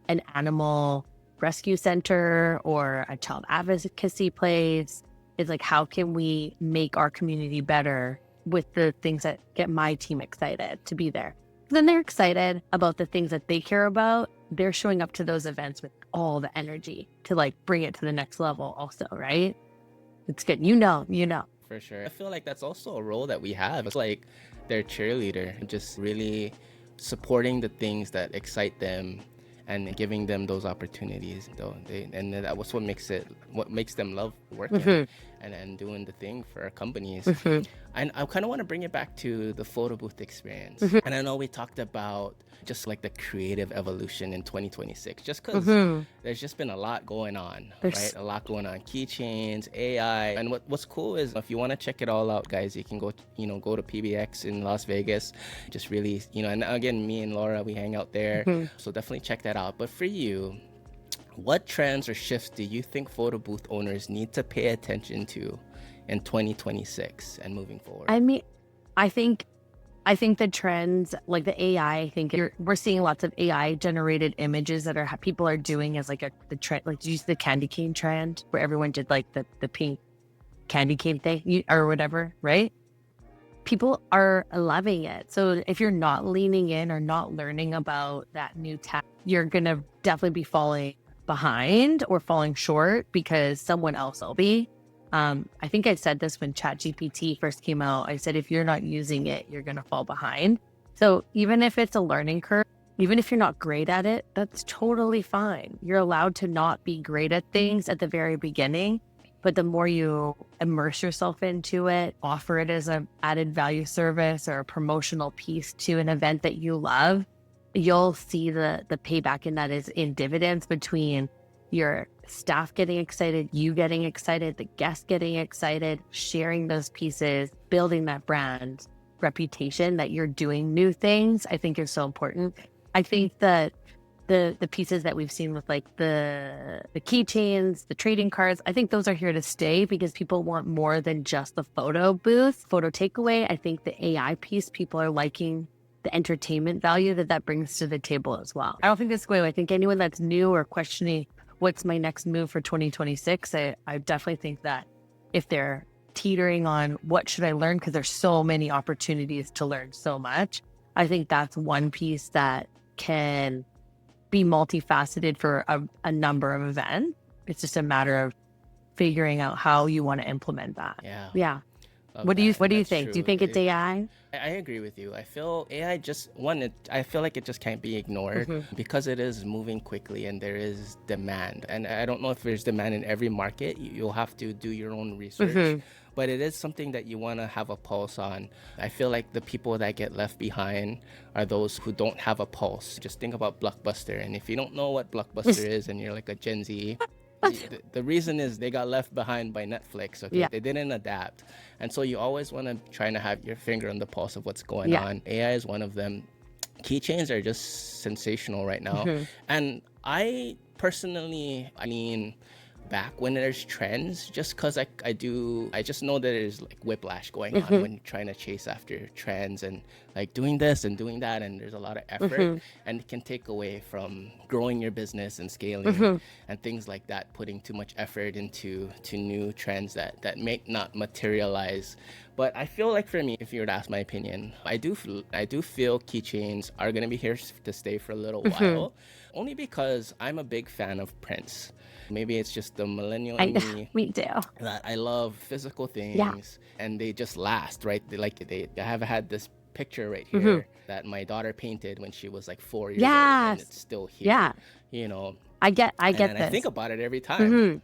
an animal rescue center or a child advocacy place, it's like, how can we make our community better with the things that get my team excited to be there? Then they're excited about the things that they care about. They're showing up to those events with all the energy to like bring it to the next level also, right? It's good. You know. For sure. I feel like that's also a role that we have. It's like their cheerleader, just really supporting the things that excite them and giving them those opportunities. And that was what makes them love working and doing the thing for our companies. And I kind of want to bring it back to the photo booth experience. And I know we talked about just like the creative evolution in 2026, just because there's just been a lot going on, right? A lot going on, keychains, AI. And what's cool is if you want to check it all out, guys, you can go to PBX in Las Vegas. Just really, and again, me and Laura, we hang out there. So definitely check that out. But for you, what trends or shifts do you think photo booth owners need to pay attention to in 2026 and moving forward? I mean, I think the trends, like the AI, we're seeing lots of AI generated images that people are doing as like the trend, like use the candy cane trend where everyone did like the pink candy cane thing or whatever, right? People are loving it. So if you're not leaning in or not learning about that new tech, you're going to definitely be falling behind or falling short because someone else will be. I think I said this when ChatGPT first came out. I said, if you're not using it, you're going to fall behind. So even if it's a learning curve, even if you're not great at it, that's totally fine. You're allowed to not be great at things at the very beginning, but the more you immerse yourself into it, offer it as an added value service or a promotional piece to an event that you love, you'll see the payback in that is in dividends between your staff getting excited, you getting excited, the guests getting excited, sharing those pieces, building that brand reputation that you're doing new things. I think is so important. I think that the pieces that we've seen with like the keychains, the trading cards, I think those are here to stay because people want more than just the photo booth, photo takeaway. I think the AI piece, people are liking the entertainment value that brings to the table as well. I don't think that's going away. I think anyone that's new or questioning what's my next move for 2026, I definitely think that if they're teetering on what should I learn, because there's so many opportunities to learn so much, I think that's one piece that can be multifaceted for a number of events. It's just a matter of figuring out how you want to implement that. Yeah. Yeah. Love What do you that. That's think? Do you true. think it's AI? I agree with you. I feel AI just I feel like it just can't be ignored because it is moving quickly and there is demand. And I don't know if there's demand in every market. You'll have to do your own research. But it is something that you want to have a pulse on. I feel like the people that get left behind are those who don't have a pulse. Just think about Blockbuster. And if you don't know what Blockbuster is and you're like a Gen Z, the reason is they got left behind by Netflix. Okay, Yeah. they didn't adapt, and so you always want to try to have your finger on the pulse of what's going Yeah. on. AI is one of them. Keychains are just sensational right now, and I personally, I mean, back when there's trends, just because I just know that there's like whiplash going on when you're trying to chase after trends and like doing this and doing that, and there's a lot of effort and it can take away from growing your business and scaling and things like that, putting too much effort into new trends that may not materialize. But I feel like for me, if you were to ask my opinion, I do feel keychains are gonna be here to stay for a little while, only because I'm a big fan of prints. Maybe it's just the millennial in me. Me too. That I love physical things and they just last, right? I have had this picture right here that my daughter painted when she was like 4 years old, and it's still here. Yeah. You know, I get and this. I think about it every time.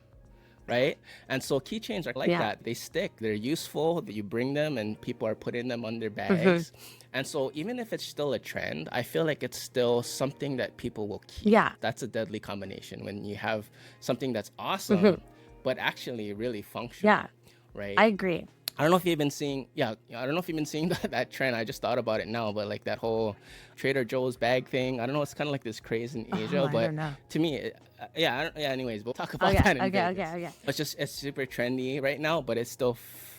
Right? And so keychains are like that. They stick. They're useful. You bring them and people are putting them on their bags. And so even if it's still a trend, I feel like it's still something that people will keep. Yeah. That's a deadly combination when you have something that's awesome, but actually really functional. Yeah. Right? I agree. I don't know if you've been seeing, I don't know if you've been seeing that trend. I just thought about it now, but like that whole Trader Joe's bag thing. I don't know. It's kind of like this craze in Asia, but to me, anyways, we'll talk about that in Vegas. Okay. It's super trendy right now, but it's still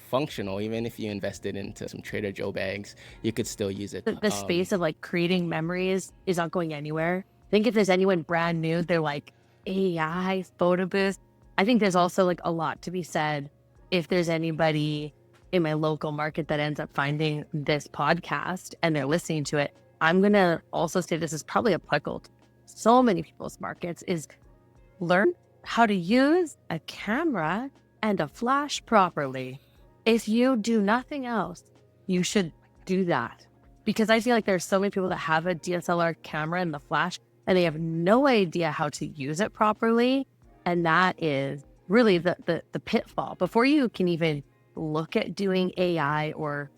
functional. Even if you invested into some Trader Joe bags, you could still use it. The space of like creating memories is not going anywhere. I think if there's anyone brand new, they're like AI, Photobooth. I think there's also like a lot to be said if there's anybody in my local market that ends up finding this podcast and they're listening to it. I'm going to also say this is probably applicable to so many people's markets, is learn how to use a camera and a flash properly. If you do nothing else, you should do that. Because I feel like there's so many people that have a DSLR camera and the flash and they have no idea how to use it properly. And that is really the pitfall. Before you can even look at doing AI or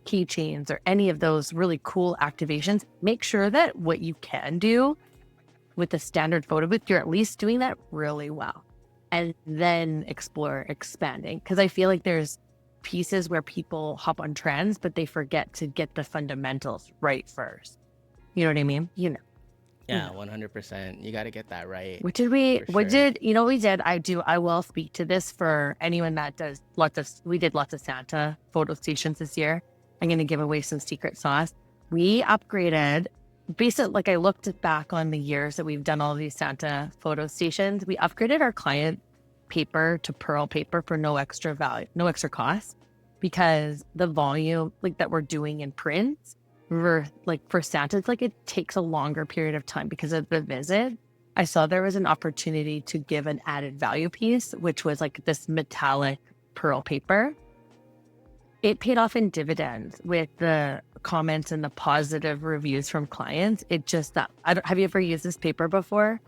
keychains or any of those really cool activations, make sure that what you can do with the standard photo booth, you're at least doing that really well. And then explore expanding. Because I feel like there's pieces where people hop on trends, but they forget to get the fundamentals right first. You know what I mean? You know. Yeah, 100%. You got to get that right. What did we did? I will speak to this for anyone that does we did lots of Santa photo stations this year. I'm going to give away some secret sauce. We upgraded, basically, like I looked back on the years that we've done all these Santa photo stations. We upgraded our client paper to pearl paper for no extra value, no extra cost, because the volume like that we're doing in prints, for Santa, it's like it takes a longer period of time because of the visit. I saw there was an opportunity to give an added value piece, which was like this metallic pearl paper. It paid off in dividends with the comments and the positive reviews from clients. It just have you ever used this paper before?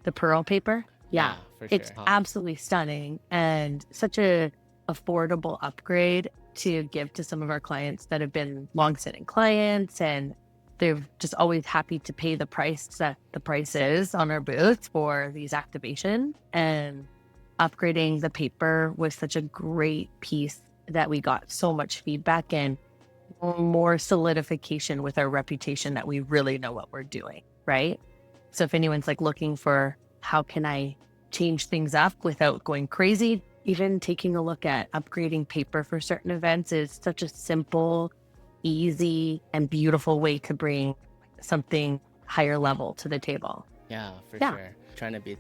The pearl paper? Yeah, for sure. It's absolutely stunning and such a affordable upgrade to give to some of our clients that have been long-standing clients, and they're just always happy to pay the price that the price is on our booths for these activations. And upgrading the paper was such a great piece that we got so much feedback and more solidification with our reputation that we really know what we're doing, right? So if anyone's like looking for how can I change things up without going crazy, even taking a look at upgrading paper for certain events is such a simple, easy, and beautiful way to bring something higher level to the table. Yeah, for sure. Trying to be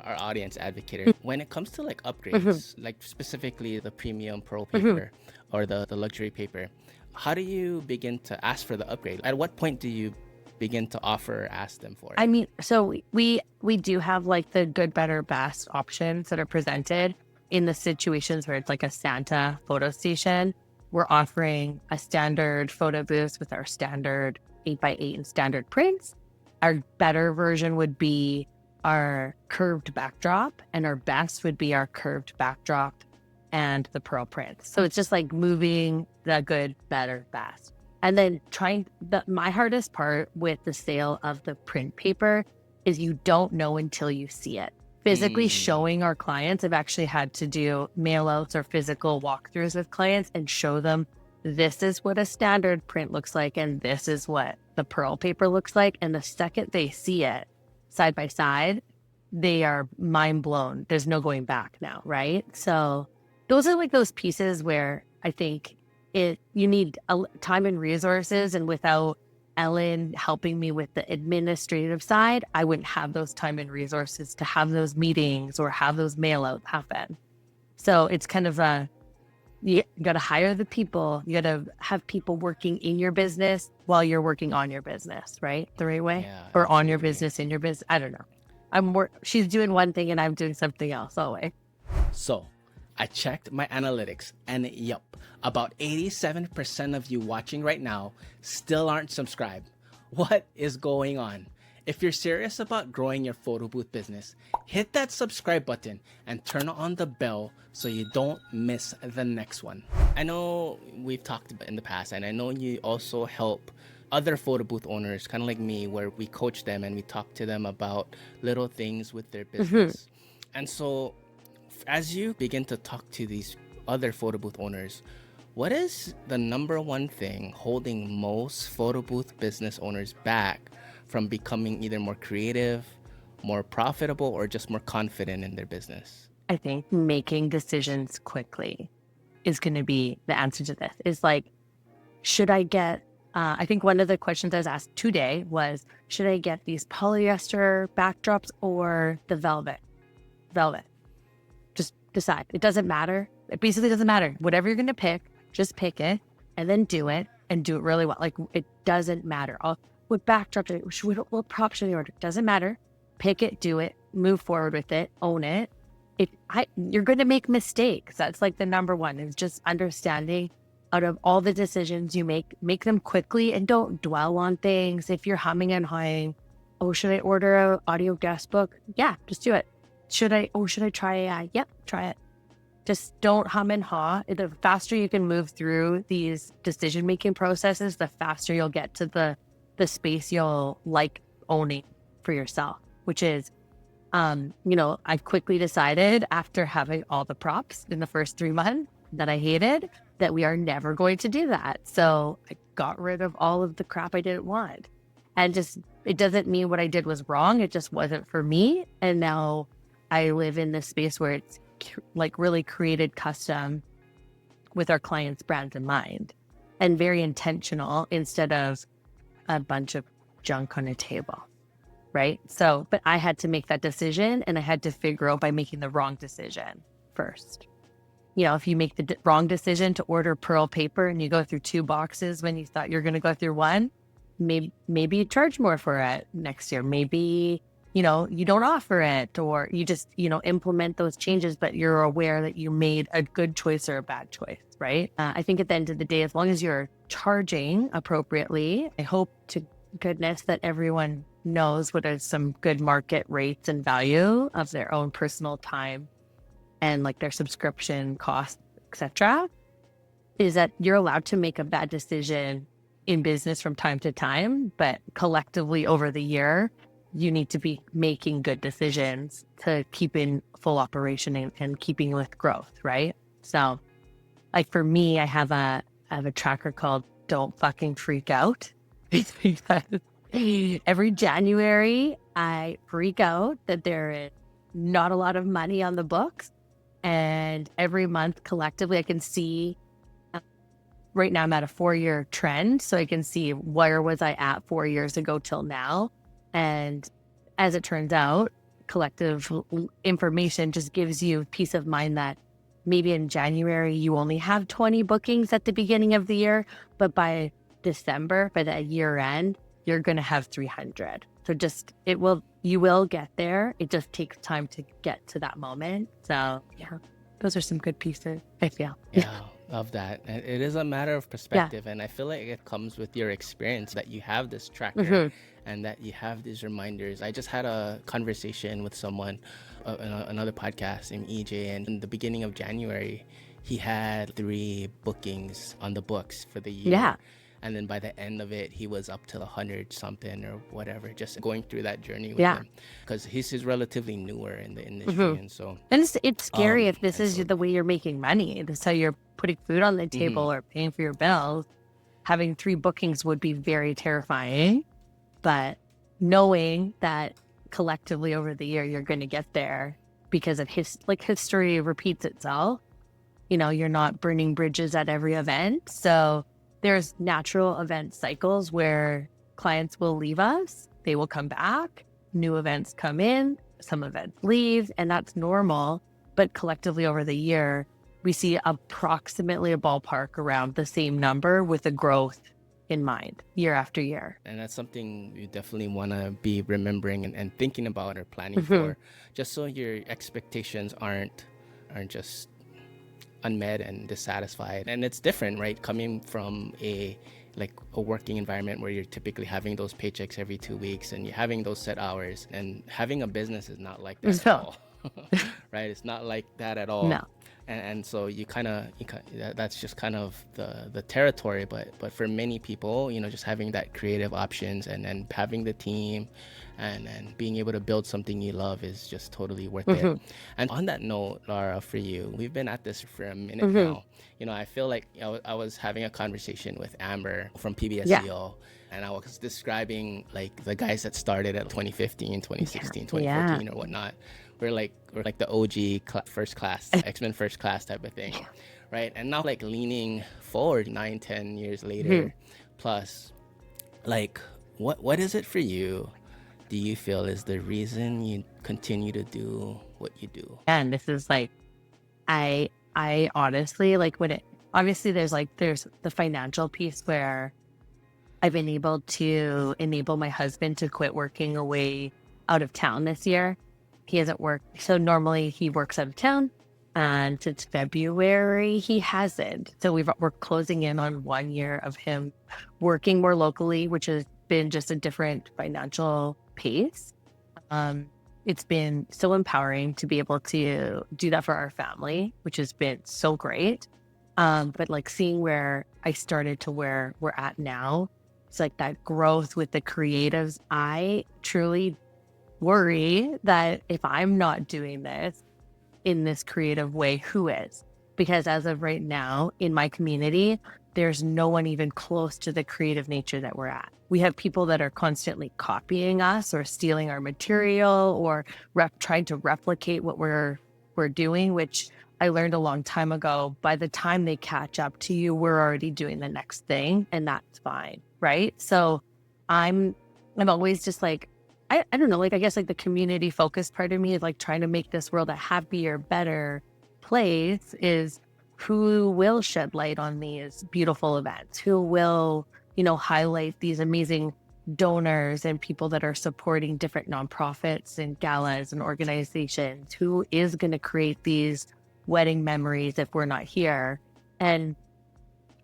our audience advocate. When it comes to like upgrades, like specifically the premium pearl paper or the luxury paper, how do you begin to ask for the upgrade? At what point do you begin to offer or ask them for it? I mean, so we do have like the good, better, best options that are presented in the situations where it's like a Santa photo station. We're offering a standard photo booth with our standard 8x8 and standard prints. Our better version would be our curved backdrop, and our best would be our curved backdrop and the pearl prints. So it's just like moving the good, better, best. And then my hardest part with the sale of the print paper is you don't know until you see it. Physically showing our clients, I've actually had to do mail outs or physical walkthroughs with clients and show them this is what a standard print looks like and this is what the pearl paper looks like. And the second they see it side by side, they are mind blown. There's no going back now, right? So those are like those pieces where I think you need time and resources, and without Ellen helping me with the administrative side, I wouldn't have those time and resources to have those meetings or have those mail outs happen. So it's kind of you got to hire the people. You got to have people working in your business while you're working on your business, right? The right way? Yeah, or on your business, in your business. I don't know. She's doing one thing and I'm doing something else always. So I checked my analytics, and yep, about 87% of you watching right now still aren't subscribed. What is going on? If you're serious about growing your photo booth business, hit that subscribe button and turn on the bell so you don't miss the next one. I know we've talked about in the past, and I know you also help other photo booth owners, kind of like me, where we coach them and we talk to them about little things with their business. And so as you begin to talk to these other photo booth owners, what is the number one thing holding most photo booth business owners back from becoming either more creative, more profitable, or just more confident in their business? I think making decisions quickly is going to be the answer to this. Is like, should I get, I think one of the questions I was asked today was, should I get these polyester backdrops or the velvet? Velvet. Just decide. It doesn't matter. It basically doesn't matter. Whatever you're going to pick, just pick it and then do it and do it really well. Like, it doesn't matter. What backdrop, what prop should I order? Doesn't matter. Pick it, do it, move forward with it, own it. You're going to make mistakes. That's like the number one, is just understanding out of all the decisions you make them quickly and don't dwell on things. If you're humming and hawing, oh, should I order an audio guest book? Yeah, just do it. Should I try? Yep, try it. Just don't hum and haw. The faster you can move through these decision-making processes, the faster you'll get to the space you'll like owning for yourself, which is, I quickly decided after having all the props in the first 3 months that I hated, that we are never going to do that. So I got rid of all of the crap I didn't want. And just, it doesn't mean what I did was wrong. It just wasn't for me. And now I live in this space where it's like really created custom with our clients' brands in mind, and very intentional instead of a bunch of junk on a table. Right? So, but I had to make that decision, and I had to figure out by making the wrong decision first. If you make the wrong decision to order pearl paper and you go through 2 boxes when you thought you're going to go through 1, maybe you charge more for it next year. Maybe, you don't offer it, or you just, implement those changes, but you're aware that you made a good choice or a bad choice, right? I think at the end of the day, as long as you're charging appropriately, I hope to goodness that everyone knows what are some good market rates and value of their own personal time and like their subscription costs, etc., is that you're allowed to make a bad decision in business from time to time, but collectively over the year, you need to be making good decisions to keep in full operation and keeping with growth, right? So like for me, I have a tracker called Don't Fucking Freak Out. Because every January, I freak out that there is not a lot of money on the books. And every month collectively, I can see, right now I'm at a 4-year trend. So I can see where was I at 4 years ago till now. And as it turns out, collective information just gives you peace of mind that maybe in January, you only have 20 bookings at the beginning of the year, but by December, by the year end, you're going to have 300. So you will get there. It just takes time to get to that moment. So yeah, those are some good pieces, I feel. Yeah, love that. And it is a matter of perspective. And I feel like it comes with your experience that you have this tracker and that you have these reminders. I just had a conversation with someone in another podcast in EJ, and in the beginning of January, he had 3 bookings on the books for the year. Yeah. And then by the end of it, he was up to 100 something or whatever, just going through that journey with him. Because he's relatively newer in the industry. And so, and it's scary if this is the way you're making money. This is how you're putting food on the table or paying for your bills. Having 3 bookings would be very terrifying. But knowing that collectively over the year, you're going to get there because of history repeats itself. You know, you're not burning bridges at every event. So there's natural event cycles where clients will leave us, they will come back, new events come in, some events leave, and that's normal. But collectively over the year, we see approximately a ballpark around the same number with a growth in mind year after year. And that's something you definitely want to be remembering and thinking about or planning for, just so your expectations aren't just unmet and dissatisfied. And it's different, right? Coming from a working environment where you're typically having those paychecks every 2 weeks and you're having those set hours, and having a business is not like that at all. Right? It's not like that at all. No. And so you kind of that's just kind of the territory, but for many people, you know, just having that creative options and having the team and being able to build something you love is just totally worth it. And on that note, Laura, for you, we've been at this for a minute now. You know, I feel like I was having a conversation with Amber from PBS CEO, and I was describing like the guys that started at 2015, 2016, 2014 or whatnot. We're like the OG first class, X-Men first class type of thing, right? And now like leaning forward 9-10 years later plus, like what is it for you do you feel is the reason you continue to do what you do? And this is like, I honestly, like, when it, obviously there's the financial piece where I've been able to enable my husband to quit working away out of town this year. He hasn't worked. So normally he works out of town, and since February he hasn't. So we're closing in on 1 year of him working more locally, which has been just a different financial pace. It's been so empowering to be able to do that for our family, which has been so great. But like seeing where I started to where we're at now, it's like that growth with the creatives. I truly worry that if I'm not doing this in this creative way, who is? Because as of right now in my community, there's no one even close to the creative nature that we're at. We have people that are constantly copying us or stealing our material or trying to replicate what we're doing, which I learned a long time ago. By the time they catch up to you, we're already doing the next thing, and that's fine, right? So I'm always just like, I don't know, like I guess like the community focused part of me is like trying to make this world a happier, better place. Is who will shed light on these beautiful events, who will, you know, highlight these amazing donors and people that are supporting different nonprofits and galas and organizations, who is going to create these wedding memories if we're not here, and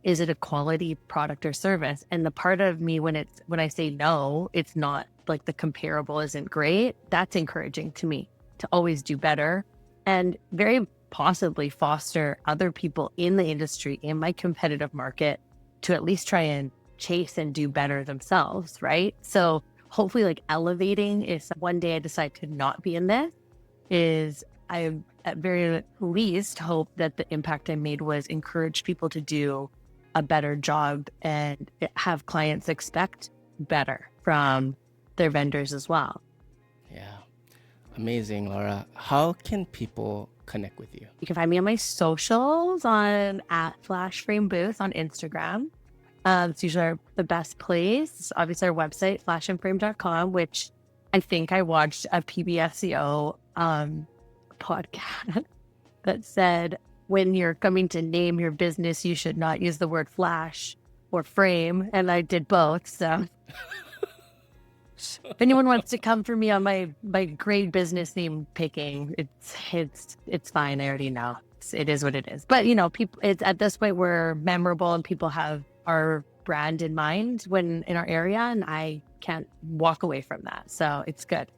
is it a quality product or service? And the part of me when I say no, it's not like the comparable isn't great, that's encouraging to me to always do better and very possibly foster other people in the industry, in my competitive market, to at least try and chase and do better themselves, right? So hopefully like elevating, if one day I decide to not be in this, is I at very least hope that the impact I made was encourage people to do a better job and have clients expect better from their vendors as well. Yeah. Amazing, Laura. How can people connect with you? You can find me on my socials on @FlashFrameBooth on Instagram. It's usually the best place. Obviously our website, flashandframe.com, which I think I watched a PBS CEO podcast that said, when you're coming to name your business, you should not use the word flash or frame. And I did both. So If anyone wants to come for me on my great business name picking, it's fine. I already know. It is what it is. But people, it's at this point we're memorable and people have our brand in mind when in our area, and I can't walk away from that. So it's good.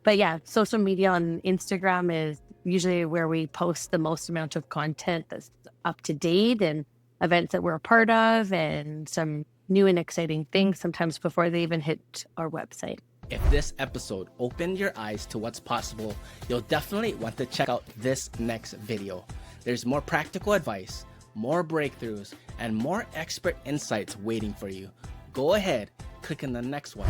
But yeah, social media on Instagram is usually where we post the most amount of content that's up to date and events that we're a part of and some new and exciting things sometimes before they even hit our website. If this episode opened your eyes to what's possible, you'll definitely want to check out this next video. There's more practical advice, more breakthroughs, and more expert insights waiting for you. Go ahead, click on the next one.